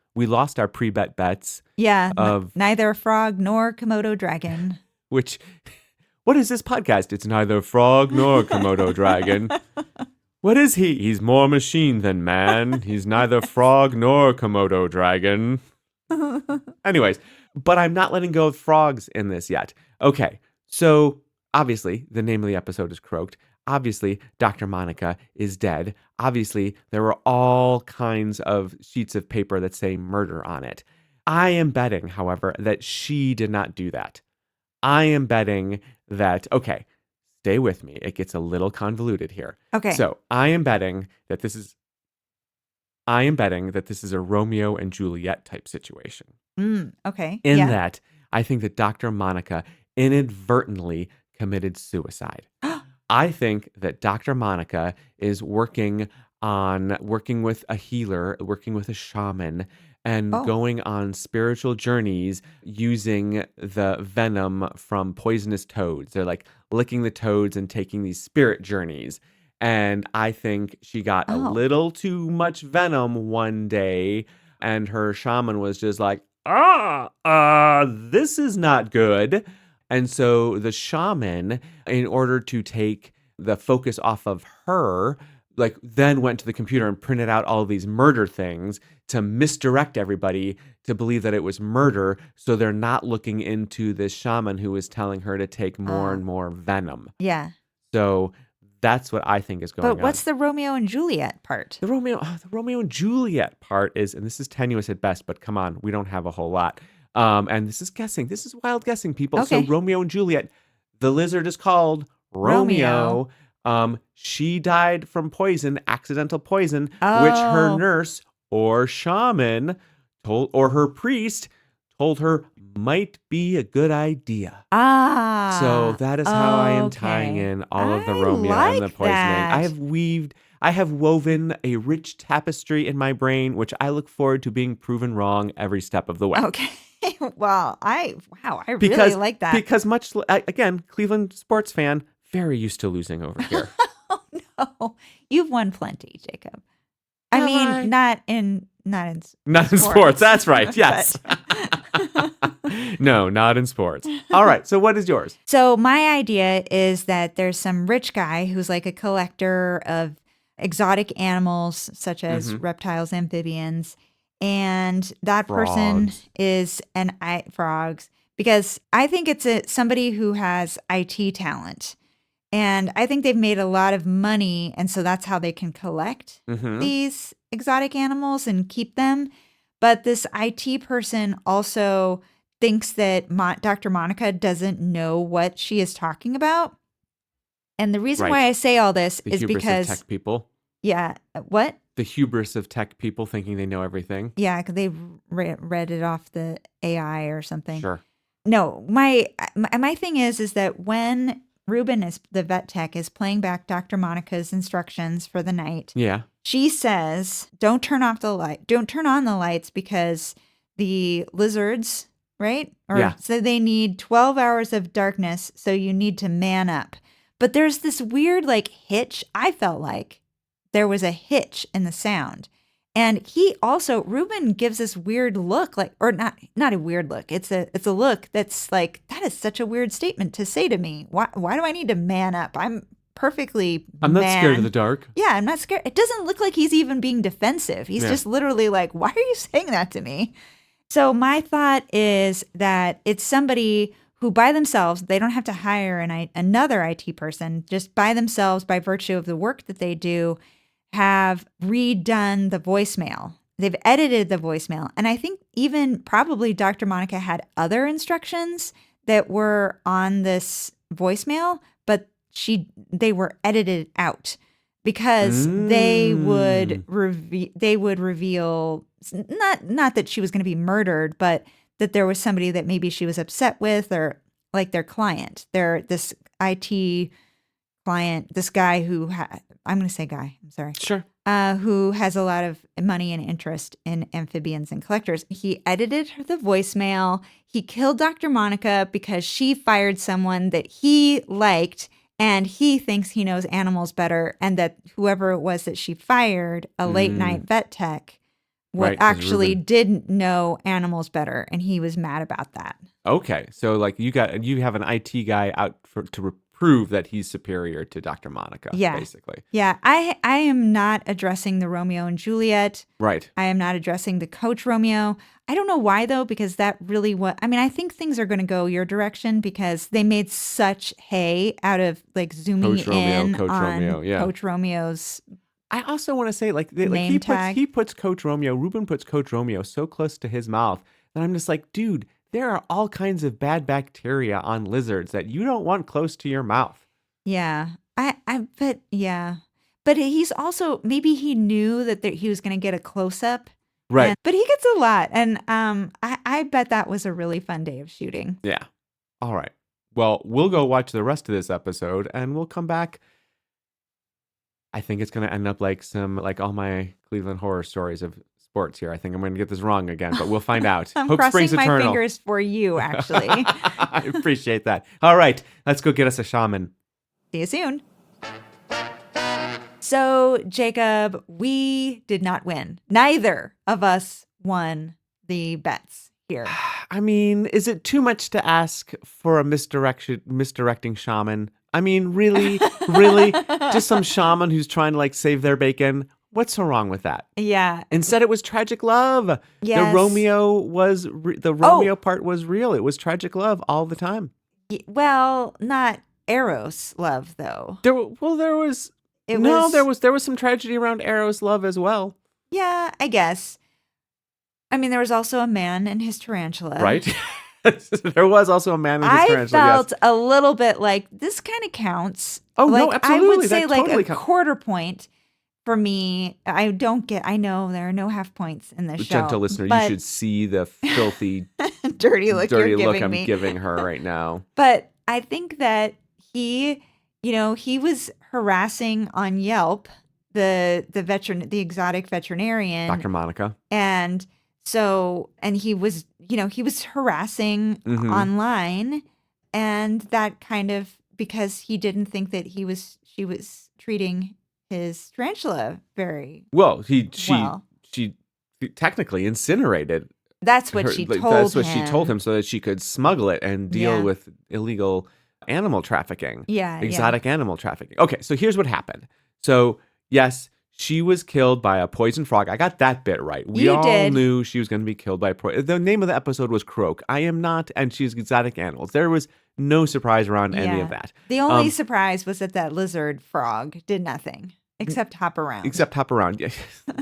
Speaker 2: our pre-bet bets.
Speaker 1: Yeah, of neither frog nor Komodo dragon.
Speaker 2: What is this podcast? It's neither frog nor Komodo dragon. What is he? He's more machine than man. He's neither frog nor Komodo dragon. Anyways, but I'm not letting go of frogs in this yet. Okay, so obviously the name of the episode is Croaked. Obviously, Dr. Monica is dead. Obviously, there were all kinds of sheets of paper that say murder on it. I am betting, however, that she did not do that. I am betting that, okay, stay with me. It gets a little convoluted here.
Speaker 1: Okay.
Speaker 2: So I am betting that this is a Romeo and Juliet type situation.
Speaker 1: Okay.
Speaker 2: In that, I think that Dr. Monica inadvertently committed suicide. I think that Dr. Monica is working with a healer, working with a shaman, and going on spiritual journeys using the venom from poisonous toads. They're licking the toads and taking these spirit journeys. And I think she got a little too much venom one day, and her shaman was just like, this is not good. And so the shaman, in order to take the focus off of her, then went to the computer and printed out all of these murder things to misdirect everybody to believe that it was murder. So they're not looking into this shaman who was telling her to take more and more venom.
Speaker 1: Yeah.
Speaker 2: So That's what I think is going on.
Speaker 1: But what's the Romeo and Juliet part?
Speaker 2: The Romeo and Juliet part is, and this is tenuous at best, but come on, we don't have a whole lot. And this is guessing. This is wild guessing, people.
Speaker 1: Okay.
Speaker 2: So Romeo and Juliet, the lizard is called Romeo. She died from poison, accidental poison, which her nurse or shaman told, or her priest told her might be a good idea. So that is how I am tying in all of the Romeo and the poisoning.
Speaker 1: That.
Speaker 2: I have woven a rich tapestry in my brain, which I look forward to being proven wrong every step of the way.
Speaker 1: Okay. Well, I really like that.
Speaker 2: Because again, Cleveland sports fan, very used to losing over here.
Speaker 1: Oh no, you've won plenty, Jacob. I mean, not in
Speaker 2: sports. That's right. Yes. No, not in sports. All right. So what is yours?
Speaker 1: So my idea is that there's some rich guy who's like a collector of exotic animals, such as reptiles, amphibians, and that person is frogs, because I think it's somebody who has IT talent. And I think they've made a lot of money, and so that's how they can collect these exotic animals and keep them. But this IT person also thinks that Dr. Monica doesn't know what she is talking about. And the reason why I say all this is because
Speaker 2: of tech people.
Speaker 1: Yeah. What?
Speaker 2: The hubris of tech people thinking they know everything.
Speaker 1: Yeah, because they've read it off the AI or something.
Speaker 2: Sure.
Speaker 1: No, my thing is that when Ruben, is the vet tech, is playing back Dr. Monica's instructions for the night.
Speaker 2: Yeah.
Speaker 1: She says, don't turn on the lights because the lizards, right? So they need 12 hours of darkness, so you need to man up. But there's this weird hitch. I felt like there was a hitch in the sound. And Ruben gives this weird look, or not a weird look. It's a look that's like, that is such a weird statement to say to me. Why do I need to man up? I'm not
Speaker 2: scared of the dark.
Speaker 1: Yeah, I'm not scared. It doesn't look like he's even being defensive. He's just literally like, why are you saying that to me? So my thought is that it's somebody who by themselves, they don't have to hire another IT person, just by themselves, by virtue of the work that they do, have redone the voicemail. They've edited the voicemail. And I think even probably Dr. Monica had other instructions that were on this voicemail, but they were edited out because they would reveal not that she was going to be murdered, but that there was somebody that maybe she was upset with, or like their client, this IT client, this guy who I'm going to say guy. I'm sorry.
Speaker 2: Sure.
Speaker 1: Who has a lot of money and interest in amphibians and collectors. He edited the voicemail. He killed Dr. Monica because she fired someone that he liked, and he thinks he knows animals better, and that whoever it was that she fired, a late night vet tech, actually didn't know animals better, and he was mad about that.
Speaker 2: Okay, so you have an IT guy out to prove that he's superior to Dr. Monica, basically.
Speaker 1: Yeah, I am not addressing the Romeo and Juliet.
Speaker 2: Right.
Speaker 1: I am not addressing the Coach Romeo. I don't know why, though, because that really I think things are going to go your direction because they made such hay out of zooming in on Coach Romeo's
Speaker 2: I also want to say, he puts Coach Romeo, Ruben puts Coach Romeo so close to his mouth that I'm just like, dude, there are all kinds of bad bacteria on lizards that you don't want close to your mouth.
Speaker 1: Yeah. But he's also, maybe he knew that he was going to get a close up.
Speaker 2: Right.
Speaker 1: But he gets a lot. And I bet that was a really fun day of shooting.
Speaker 2: Yeah. All right. Well, we'll go watch the rest of this episode and we'll come back. I think it's going to end up like all my Cleveland horror stories of sports here. I think I'm going to get this wrong again, but we'll find out.
Speaker 1: I'm
Speaker 2: Hope
Speaker 1: crossing
Speaker 2: springs
Speaker 1: my
Speaker 2: eternal.
Speaker 1: fingers for you, actually.
Speaker 2: I appreciate that. All right, let's go get us a shaman.
Speaker 1: See you soon. So, Jacob, we did not win. Neither of us won the bets here.
Speaker 2: I mean, is it too much to ask for a misdirecting shaman? I mean, really? Just some shaman who's trying to save their bacon? What's so wrong with that?
Speaker 1: Yeah.
Speaker 2: Instead, it was tragic love.
Speaker 1: Yes.
Speaker 2: The Romeo part was real. It was tragic love all the time.
Speaker 1: Well, not Eros love, though.
Speaker 2: There was some tragedy around Eros love as well.
Speaker 1: Yeah, I guess. I mean, there was also a man and his tarantula.
Speaker 2: Right? There was also a man and his tarantula.
Speaker 1: I felt a little bit like this kind of counts.
Speaker 2: Oh,
Speaker 1: like,
Speaker 2: no, absolutely.
Speaker 1: I would say
Speaker 2: that
Speaker 1: like
Speaker 2: totally
Speaker 1: a quarter point for me. I know there are no half points in this show.
Speaker 2: Gentle listener, you should see the filthy,
Speaker 1: dirty look
Speaker 2: I'm
Speaker 1: me.
Speaker 2: giving her right now.
Speaker 1: But I think that he was harassing on Yelp the exotic veterinarian,
Speaker 2: Dr. Monica.
Speaker 1: And he was harassing online, and that kind of, because he didn't think that she was treating his tarantula very
Speaker 2: well. She technically incinerated.
Speaker 1: That's what she told him.
Speaker 2: That's what she told him so that she could smuggle it and deal with illegal animal trafficking.
Speaker 1: Yeah.
Speaker 2: Exotic animal trafficking. Okay, so here's what happened. So, yes, she was killed by a poison frog. I got that bit right. We all knew she was going to be killed by a poison. The name of the episode was Croaked. I am not, and she's exotic animals. There was no surprise around any of that.
Speaker 1: The only surprise was that lizard frog did nothing except hop around.
Speaker 2: Yeah.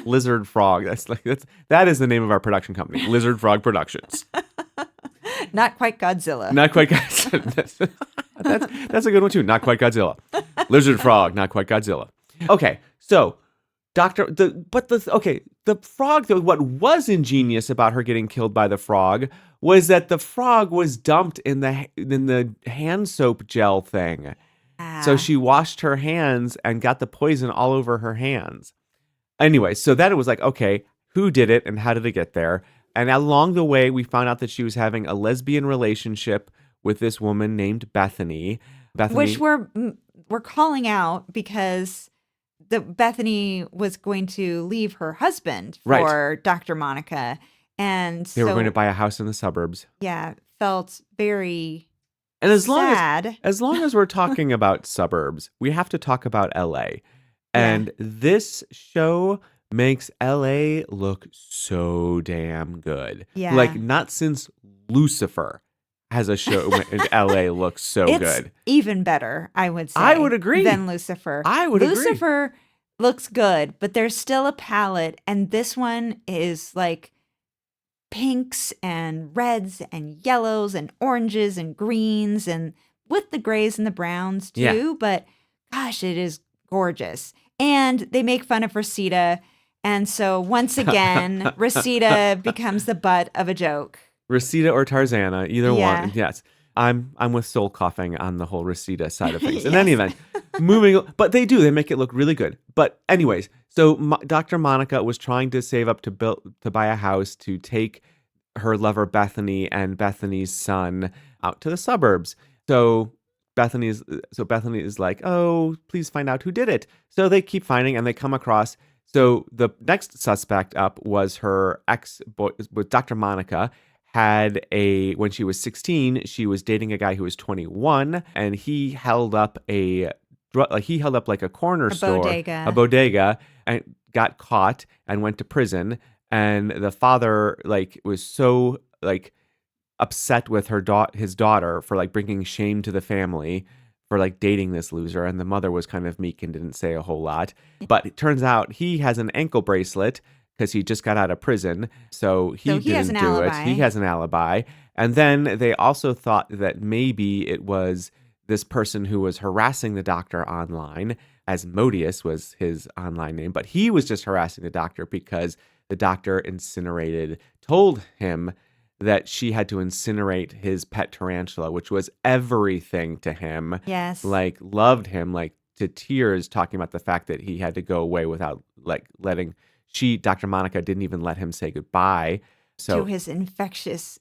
Speaker 2: Lizard frog. That is the name of our production company, Lizard Frog Productions.
Speaker 1: Not quite Godzilla.
Speaker 2: Not quite Godzilla. That's a good one too. Not quite Godzilla. Lizard frog. Not quite Godzilla. Okay, so the frog, though, what was ingenious about her getting killed by the frog was that the frog was dumped in the hand soap gel thing. So she washed her hands and got the poison all over her hands. Anyway, so then it was like, okay, who did it and how did it get there? And along the way, we found out that she was having a lesbian relationship with this woman named Bethany.
Speaker 1: Which we're calling out because Bethany was going to leave her husband for Dr. Monica. And
Speaker 2: they were going to buy a house in the suburbs.
Speaker 1: Yeah, felt very
Speaker 2: sad. As long as we're talking about suburbs, we have to talk about LA. And this show makes LA look so damn good.
Speaker 1: Yeah.
Speaker 2: Like, not since Lucifer has a show in LA looks so good.
Speaker 1: Even better, I would say.
Speaker 2: I would agree.
Speaker 1: Than Lucifer. Lucifer looks good, but there's still a palette, and this one is like pinks and reds and yellows and oranges and greens, and with the grays and the browns too.
Speaker 2: Yeah.
Speaker 1: But gosh, it is gorgeous. And they make fun of Rosita. And so once again, Rosita becomes the butt of a joke.
Speaker 2: Rosita or Tarzana, either one. Yes. I'm with soul coughing on the whole Rosita side of things. In any event, but they make it look really good. But anyways, so Dr. Monica was trying to save up to buy a house to take her lover Bethany and Bethany's son out to the suburbs. So Bethany is like, oh, please find out who did it. So they keep finding and they come across. So the next suspect up was her ex-boy, with Dr. Monica. When she was 16, she was dating a guy who was 21, and he held up like a corner store, a bodega, and got caught and went to prison. And the father was so upset with his daughter for bringing shame to the family for dating this loser, and the mother was kind of meek and didn't say a whole lot. But it turns out he has an ankle bracelet because he just got out of prison, so he didn't do it. He has an alibi. And then they also thought that maybe it was this person who was harassing the doctor online, Asmodeus was his online name, but he was just harassing the doctor because the doctor told him that she had to incinerate his pet tarantula, which was everything to him.
Speaker 1: Yes.
Speaker 2: Loved him, to tears, talking about the fact that he had to go away without, Dr. Monica didn't even let him say goodbye. So
Speaker 1: to his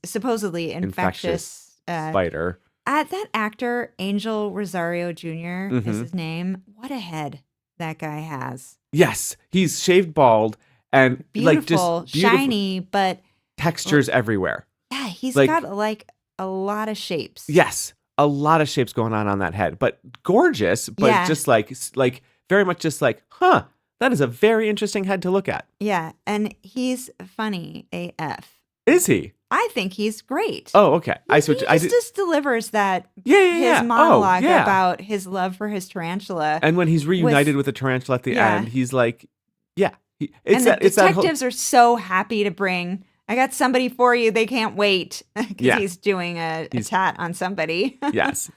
Speaker 1: supposedly infectious
Speaker 2: spider.
Speaker 1: That actor, Angel Rosario Jr. is his name. What a head that guy has.
Speaker 2: Yes. He's shaved bald and
Speaker 1: beautiful, shiny, but
Speaker 2: textures everywhere.
Speaker 1: Yeah, he's got a lot of shapes.
Speaker 2: Yes, a lot of shapes going on that head, but gorgeous, but just very much just huh, that is a very interesting head to look at.
Speaker 1: Yeah, and he's funny AF.
Speaker 2: Is he?
Speaker 1: I think he's great.
Speaker 2: Oh, okay.
Speaker 1: He just delivers that his monologue about his love for his tarantula.
Speaker 2: And when he's reunited with the tarantula at the end, he's like, the detectives
Speaker 1: are so happy to bring. I got somebody for you. They can't wait because he's doing a tat on somebody.
Speaker 2: Yes.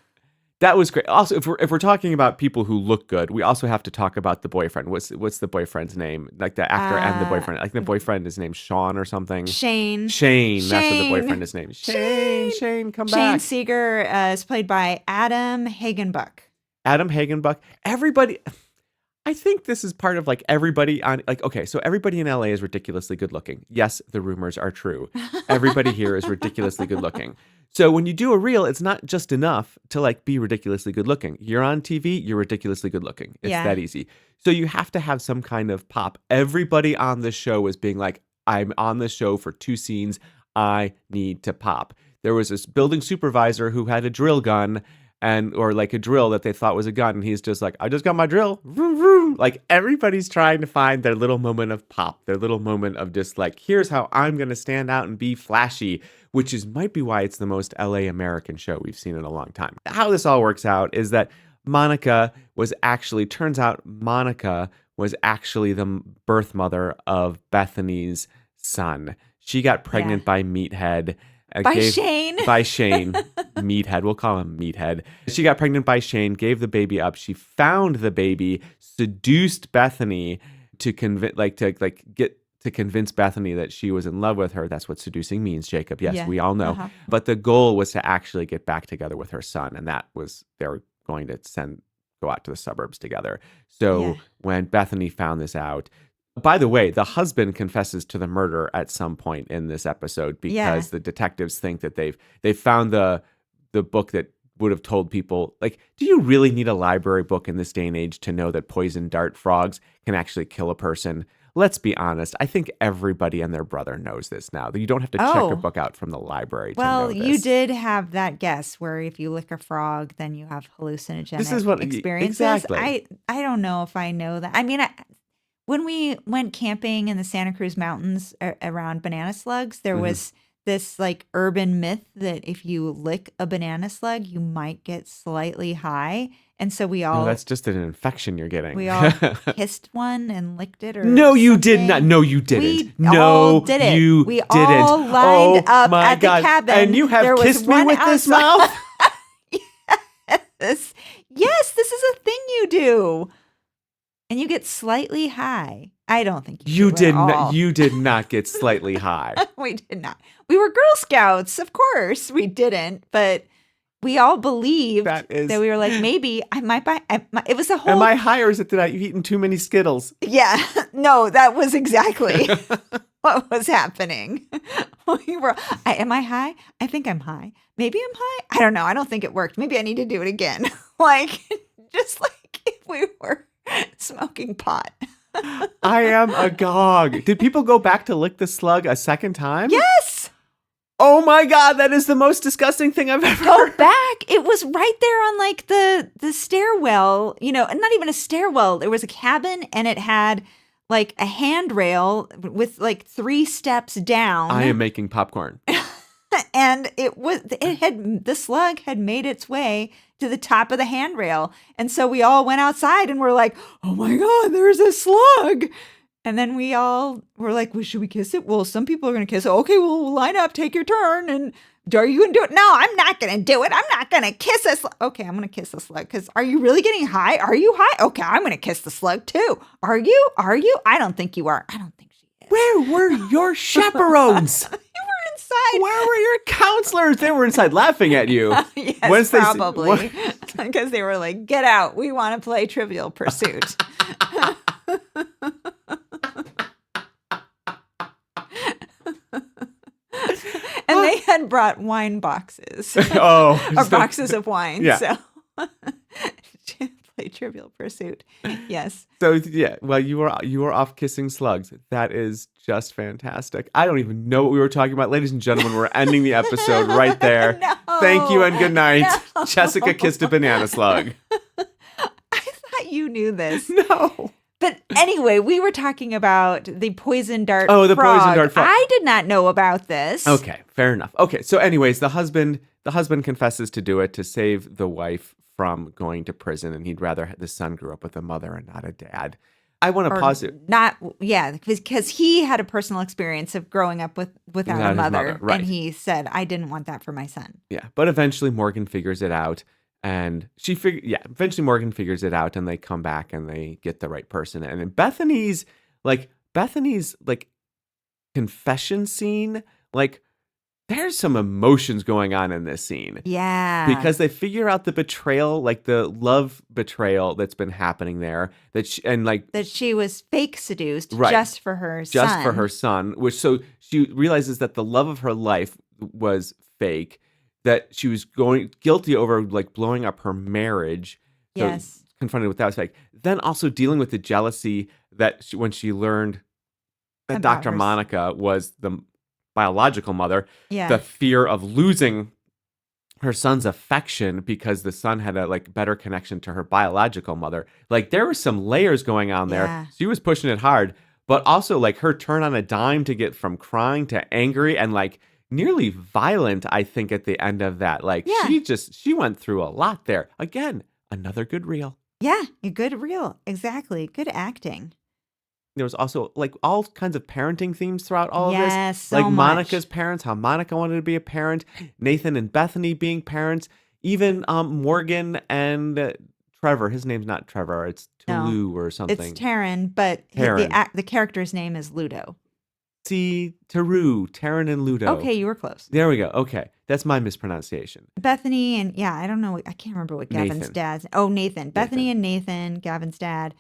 Speaker 2: That was great. Also, if we're talking about people who look good, we also have to talk about the boyfriend. What's the boyfriend's name? Like the actor and the boyfriend. Like the boyfriend is named Sean or something.
Speaker 1: Shane.
Speaker 2: That's what the boyfriend is named. Shane, come back.
Speaker 1: Shane Seeger is played by Adam Hagenbuck.
Speaker 2: Everybody. I think this is part of like everybody on like, okay, so everybody in LA is ridiculously good looking. Yes, the rumors are true. Everybody here is ridiculously good looking. So when you do a reel, it's not just enough to like be ridiculously good looking. You're on TV, you're ridiculously good looking. It's that easy. So you have to have some kind of pop. Everybody on the show is being like, I'm on the show for 2 scenes. I need to pop. There was this building supervisor who had a drill gun or like a drill that they thought was a gun. And he's just like, I just got my drill. Vroom, vroom. Like everybody's trying to find their little moment of pop, their little moment of just like, here's how I'm going to stand out and be flashy, which might be why it's the most LA American show we've seen in a long time. How this all works out is that turns out Monica was actually the birth mother of Bethany's son. She got pregnant by Meathead.
Speaker 1: Shane.
Speaker 2: By Shane. Meathead. We'll call him Meathead. She got pregnant by Shane, gave the baby up. She found the baby, seduced Bethany to convince Bethany that she was in love with her. That's what seducing means, Jacob. Yes, we all know. Uh-huh. But the goal was to actually get back together with her son. And that was, they were going to go out to the suburbs together. So when Bethany found this out, by the way, the husband confesses to the murder at some point in this episode because the detectives think that they've found the book that would have told people, like, do you really need a library book in this day and age to know that poison dart frogs can actually kill a person? Let's be honest. I think everybody and their brother knows this now. You don't have to check a book out from the library to know this. Well,
Speaker 1: you did have that guess where if you lick a frog, then you have hallucinogenic experiences.
Speaker 2: Exactly.
Speaker 1: I don't know if I know that. I mean, when we went camping in the Santa Cruz Mountains around banana slugs, there was this like urban myth that if you lick a banana slug, you might get slightly high. And so we all...
Speaker 2: No, that's just an infection you're getting.
Speaker 1: We all kissed one and licked it or
Speaker 2: No, you did not. No, you didn't.
Speaker 1: We all did it. We all lined up at the cabin.
Speaker 2: And you have kissed me with this mouth?
Speaker 1: Yes, this is a thing you do. And you get slightly high. I don't think you did
Speaker 2: not. You did not get slightly high.
Speaker 1: We did not. We were Girl Scouts, of course. We didn't, but we all believed that we were like, maybe I might buy. It was a whole.
Speaker 2: Am I high or is it that you've eaten too many Skittles?
Speaker 1: Yeah, no, that was exactly what was happening. Am I high? I think I'm high. Maybe I'm high. I don't know. I don't think it worked. Maybe I need to do it again. Just like if we were smoking pot.
Speaker 2: I am agog. Did people go back to lick the slug a second time?
Speaker 1: Yes.
Speaker 2: Oh my God, that is the most disgusting thing I've ever
Speaker 1: heard. Go back. It was right there on like the stairwell, not even a stairwell. There was a cabin and it had like a handrail with like 3 steps down.
Speaker 2: I am making popcorn.
Speaker 1: And the slug had made its way to the top of the handrail. And so we all went outside and we're like, oh my God, there's a slug. And then we all were like, well, should we kiss it? Well, some people are going to kiss it. Okay, well, line up, take your turn. And are you going to do it? No, I'm not going to do it. I'm not going to kiss a slug. Okay, I'm going to kiss the slug. Because are you really getting high? Are you high? Okay, I'm going to kiss the slug too. Are you? I don't think you are. I don't think she is.
Speaker 2: Where were your chaperones?
Speaker 1: Inside.
Speaker 2: Where were your counselors? They were inside laughing at you.
Speaker 1: Yes, probably. Because they were like, get out. We want to play Trivial Pursuit. And they had brought wine boxes. Or boxes of wine.
Speaker 2: Yeah.
Speaker 1: So play Trivial Pursuit. Yes.
Speaker 2: So yeah, well, you were off kissing slugs. That is just fantastic. I don't even know what we were talking about. Ladies and gentlemen, we're ending the episode right there.
Speaker 1: No,
Speaker 2: thank you and good night. No. Jessica kissed a banana slug.
Speaker 1: I thought you knew this.
Speaker 2: No.
Speaker 1: But anyway, we were talking about the poison dart
Speaker 2: Oh, the
Speaker 1: frog.
Speaker 2: poison dart frog.
Speaker 1: I did not know about this.
Speaker 2: Okay, fair enough. Okay, so anyways, the husband confesses to do it to save the wife from going to prison, and he'd rather the son grew up with a mother and not a dad. I want to pause it.
Speaker 1: Because he had a personal experience of growing up without a mother,
Speaker 2: right.
Speaker 1: and he said, I didn't want that for my son.
Speaker 2: Yeah, but eventually Morgan figures it out, and eventually Morgan figures it out, and they come back and they get the right person. And then Bethany's confession scene, like there's some emotions going on in this scene.
Speaker 1: Yeah.
Speaker 2: Because they figure out the betrayal, like the love betrayal that's been happening there. That she was
Speaker 1: fake seduced
Speaker 2: right,
Speaker 1: just for her son.
Speaker 2: Just for her son. So she realizes that the love of her life was fake. That she was guilty over like blowing up her marriage. So
Speaker 1: yes.
Speaker 2: Confronted with that was fake. Then also dealing with the jealousy that when she learned that Dr. Monica was the biological mother, the fear of losing her son's affection because the son had a better connection to her biological mother. Like there were some layers going on there.
Speaker 1: Yeah.
Speaker 2: She was pushing it hard, but also like her turn on a dime to get from crying to angry and like nearly violent, I think, at the end of that. Like she went through a lot there. Again, another good reel.
Speaker 1: Yeah, a good reel. Exactly. Good acting.
Speaker 2: There was also like all kinds of parenting themes throughout all of this.
Speaker 1: Yes, so
Speaker 2: like
Speaker 1: much.
Speaker 2: Monica's parents, how Monica wanted to be a parent, Nathan and Bethany being parents, even Morgan and Trevor. His name's not Trevor, it's Tulu or something.
Speaker 1: It's Taryn, but the character's name is Ludo.
Speaker 2: See, Taryn and Ludo.
Speaker 1: Okay, you were close.
Speaker 2: There we go. Okay, that's my mispronunciation.
Speaker 1: Bethany and I don't know. I can't remember what Gavin's dad's. Oh, Nathan. Bethany and Nathan, Gavin's dad.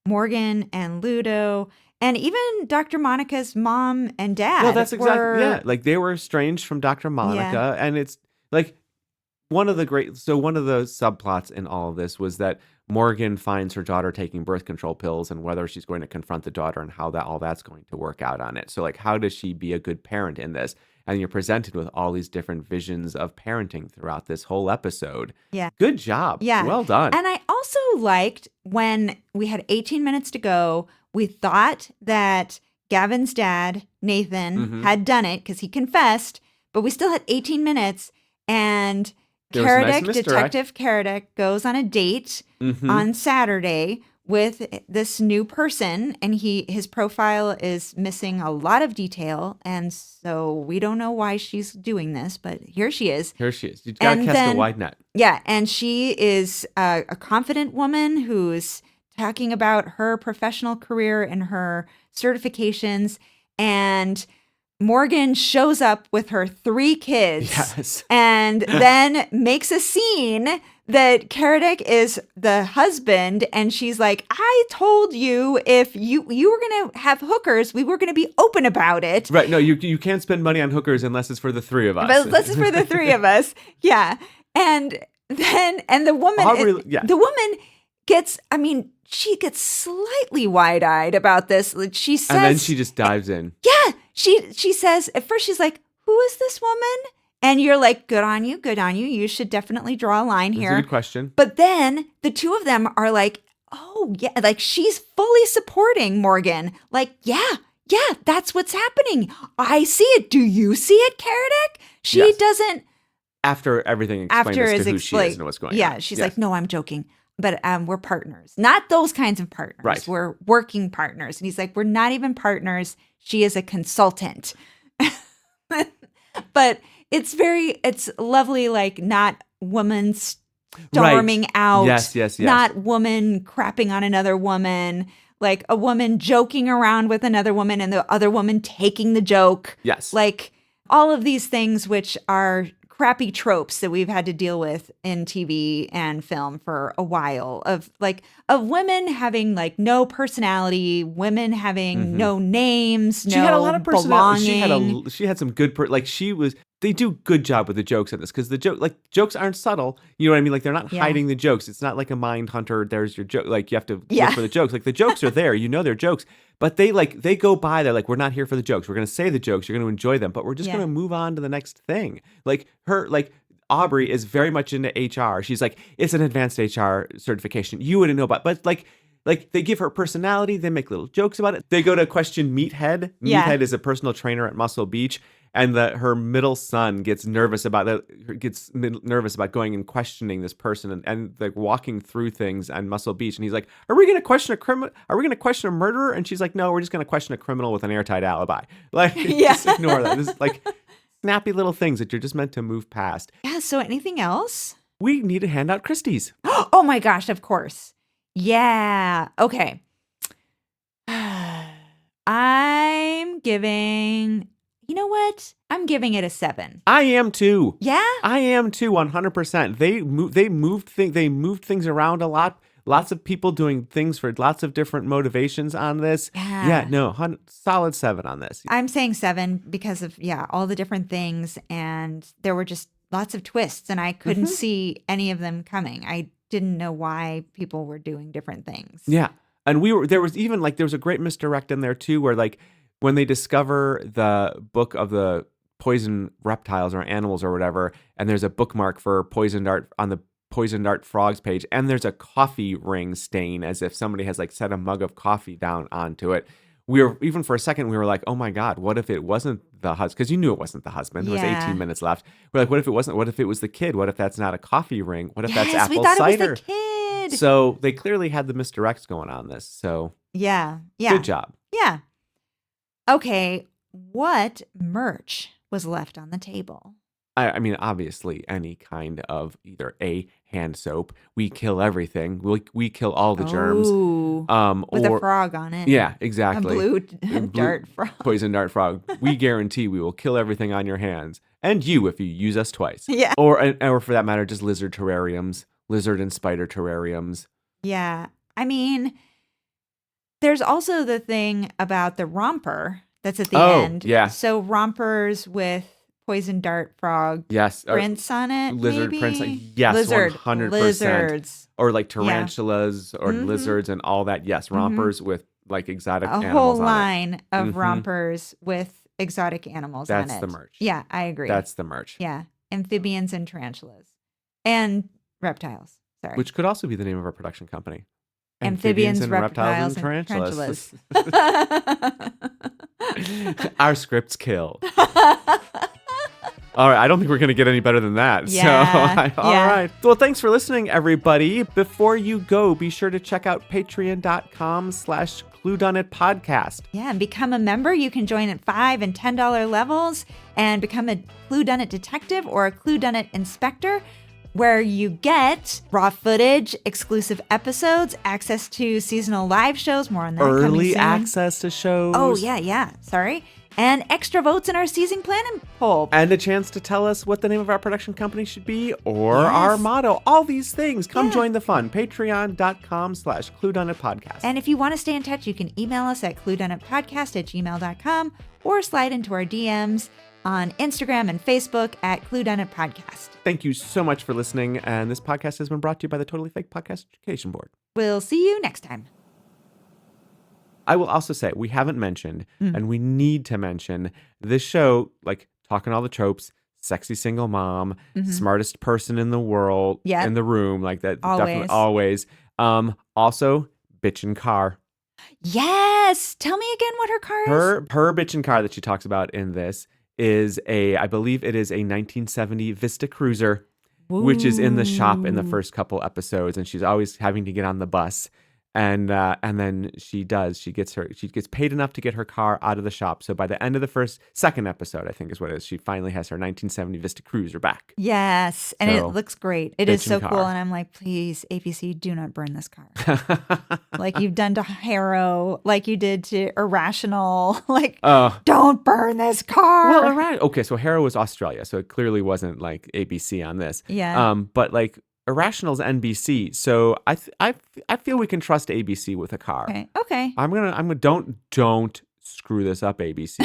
Speaker 1: Morgan and Ludo, and even Dr. Monica's mom and dad.
Speaker 2: Well, that's exactly like they were estranged from Dr. Monica, and it's like one of the subplots in all of this was that Morgan finds her daughter taking birth control pills, and whether she's going to confront the daughter and how all that's going to work out on it. So, like, how does she be a good parent in this? And you're presented with all these different visions of parenting throughout this whole episode.
Speaker 1: Yeah.
Speaker 2: Good job.
Speaker 1: Yeah.
Speaker 2: Well done.
Speaker 1: And I also liked when we had 18 minutes to go, we thought that Gavin's dad, Nathan, had done it because he confessed, but we still had 18 minutes. And Detective Caradic goes on a date on Saturday with this new person, and his profile is missing a lot of detail, and so we don't know why she's doing this, but here she is.
Speaker 2: You've got to cast a wide net.
Speaker 1: Yeah, and she is a confident woman who's talking about her professional career and her certifications, and Morgan shows up with her 3 kids and then makes a scene that Caradic is the husband, and she's like, I told you if you were going to have hookers, we were going to be open about it.
Speaker 2: Right. No, you can't spend money on hookers unless it's for the 3 of us.
Speaker 1: But unless it's for the 3 of us. Yeah. And the woman, the woman gets, she gets slightly wide-eyed about this. She says,
Speaker 2: and then she just dives in.
Speaker 1: Yeah. She says, at first she's like, who is this woman? And you're like, good on you. You should definitely draw a line here.
Speaker 2: That's a good question.
Speaker 1: But then the 2 of them are like, oh, yeah. Like, she's fully supporting Morgan. Like, yeah, that's what's happening. I see it. Do you see it, Caradic? She doesn't.
Speaker 2: After everything explained as to who she is and what's going on.
Speaker 1: Yeah, she's like, no, I'm joking. But we're partners. Not those kinds of partners.
Speaker 2: Right.
Speaker 1: We're working partners. And he's like, we're not even partners. She is a consultant. But it's lovely, like not woman storming out.
Speaker 2: Yes.
Speaker 1: Not woman crapping on another woman. Like a woman joking around with another woman and the other woman taking the joke.
Speaker 2: Yes.
Speaker 1: Like all of these things which are crappy tropes that we've had to deal with in TV and film for a while of women having like no personality, women having no names,
Speaker 2: she had a lot of personality.
Speaker 1: belonging.
Speaker 2: She had some good they do good job with the jokes in this because jokes aren't subtle. You know what I mean? Like they're not hiding the jokes. It's not like a mind hunter. There's your joke. Like you have to look for the jokes. Like the jokes are there. You know they're jokes, but they go by. They're like, we're not here for the jokes. We're going to say the jokes. You're going to enjoy them, but we're just going to move on to the next thing. Like Aubrey is very much into HR. She's like, it's an advanced HR certification. You wouldn't know about, but like like they give her personality. They make little jokes about it. They go to question Meathead.
Speaker 1: Yeah.
Speaker 2: Meathead is a personal trainer at Muscle Beach. And her middle son gets nervous about going and questioning this person and like walking through things on Muscle Beach. And he's like, "Are we going to question a criminal? Are we going to question a murderer?" And she's like, "No, we're just going to question a criminal with an airtight alibi." Like, just ignore that. This is like snappy little things that you're just meant to move past.
Speaker 1: Yeah. So anything else?
Speaker 2: We need to hand out Christie's.
Speaker 1: Oh my gosh! Of course. Yeah. Okay. I'm giving. You know what? I'm giving it a 7.
Speaker 2: I am too.
Speaker 1: Yeah?
Speaker 2: I am too, 100%. They moved things around a lot. Lots of people doing things for lots of different motivations on this.
Speaker 1: Yeah.
Speaker 2: No, solid 7 on this.
Speaker 1: I'm saying 7 because of, all the different things. And there were just lots of twists and I couldn't see any of them coming. I didn't know why people were doing different things.
Speaker 2: Yeah. And there was a great misdirect in there too, where like, when they discover the book of the poison reptiles or animals or whatever, and there's a bookmark for poison dart on the poison dart frogs page, and there's a coffee ring stain as if somebody has like set a mug of coffee down onto it. Even for a second, we were like, oh my God, what if it wasn't the husband? Because you knew it wasn't the husband. There was 18 minutes left. We're like, what if it wasn't? What if it was the kid? What if that's not a coffee ring? What if that's apple
Speaker 1: we thought
Speaker 2: cider?
Speaker 1: It was the kid.
Speaker 2: So they clearly had the misdirects going on this. So
Speaker 1: yeah.
Speaker 2: Good job.
Speaker 1: Yeah. Okay, what merch was left on the table?
Speaker 2: I mean, obviously, any kind of either a hand soap. We kill everything. We kill all the germs.
Speaker 1: With a frog on it.
Speaker 2: Yeah, exactly.
Speaker 1: A blue dart frog.
Speaker 2: Poison dart frog. We guarantee we will kill everything on your hands. And you if you use us twice.
Speaker 1: Yeah.
Speaker 2: Or for that matter, just lizard terrariums. Lizard and spider terrariums.
Speaker 1: Yeah. I mean... There's also the thing about the romper that's at the end.
Speaker 2: Yeah.
Speaker 1: So rompers with poison dart frog prints on it.
Speaker 2: Lizard
Speaker 1: maybe?
Speaker 2: prints. Yes,
Speaker 1: lizard,
Speaker 2: 100%.
Speaker 1: Lizards.
Speaker 2: Or like tarantulas or lizards and all that. Yes, rompers with like exotic animals on it.
Speaker 1: A whole line of rompers with exotic animals on it.
Speaker 2: That's the merch.
Speaker 1: Yeah, I agree.
Speaker 2: That's the merch.
Speaker 1: Yeah. Amphibians and tarantulas. And reptiles. Sorry.
Speaker 2: Which could also be the name of our production company.
Speaker 1: Amphibians, reptiles, and tarantulas.
Speaker 2: Our script's killed. All right, I don't think we're going to get any better than that.
Speaker 1: Yeah.
Speaker 2: So, all right. Well, thanks for listening, everybody. Before you go, be sure to check out patreon.com/Cluedunnit Podcast.
Speaker 1: Yeah, and become a member. You can join at $5 and $10 levels and become a Cluedunnit detective or a Cluedunnit inspector, where you get raw footage, exclusive episodes, access to seasonal live shows, more on that coming soon.
Speaker 2: Early access to shows.
Speaker 1: Oh, yeah. Sorry. And extra votes in our season planning poll.
Speaker 2: And a chance to tell us what the name of our production company should be or our motto. All these things. Come join the fun. Patreon.com/Cluedunnit Podcast.
Speaker 1: And if you want to stay in touch, you can email us at cluedunnitpodcast@gmail.com or slide into our DMs on Instagram and Facebook at Cluedunnit Podcast.
Speaker 2: Thank you so much for listening. And this podcast has been brought to you by the Totally Fake Podcast Education Board.
Speaker 1: We'll see you next time.
Speaker 2: I will also say, we haven't mentioned, and we need to mention, this show, like talking all the tropes, sexy single mom, smartest person in the world, in the room, like that. Definitely always. Also, bitchin' car.
Speaker 1: Yes. Tell me again what her car is.
Speaker 2: Her bitchin' car that she talks about in this is I believe it is a 1970 Vista Cruiser, which is in the shop in the first couple episodes, and she's always having to get on the bus. And then she gets paid enough to get her car out of the shop. So by the end of the second episode, I think is what it is, she finally has her 1970 Vista Cruiser back.
Speaker 1: Yes. And it looks great. It is so
Speaker 2: car.
Speaker 1: cool. And I'm like, please, APC, do not burn this car. Like you've done to Harrow, like you did to Irrational. Like, don't burn this car.
Speaker 2: Well, okay, so Harrow was Australia, so it clearly wasn't like ABC on this.
Speaker 1: Yeah.
Speaker 2: But like Irrational's NBC, so I feel we can trust ABC with a car.
Speaker 1: Okay.
Speaker 2: Don't screw this up, ABC.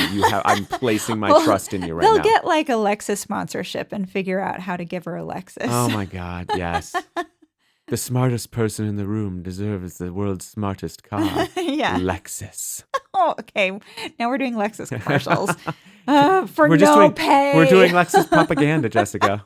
Speaker 2: I'm placing my trust in you right now.
Speaker 1: They'll get like a Lexus sponsorship and figure out how to give her a Lexus.
Speaker 2: Oh my God, yes. The smartest person in the room deserves the world's smartest car.
Speaker 1: Yeah.
Speaker 2: Lexus.
Speaker 1: Oh, okay. Now we're doing Lexus commercials. Pay.
Speaker 2: We're doing Lexus propaganda, Jessica.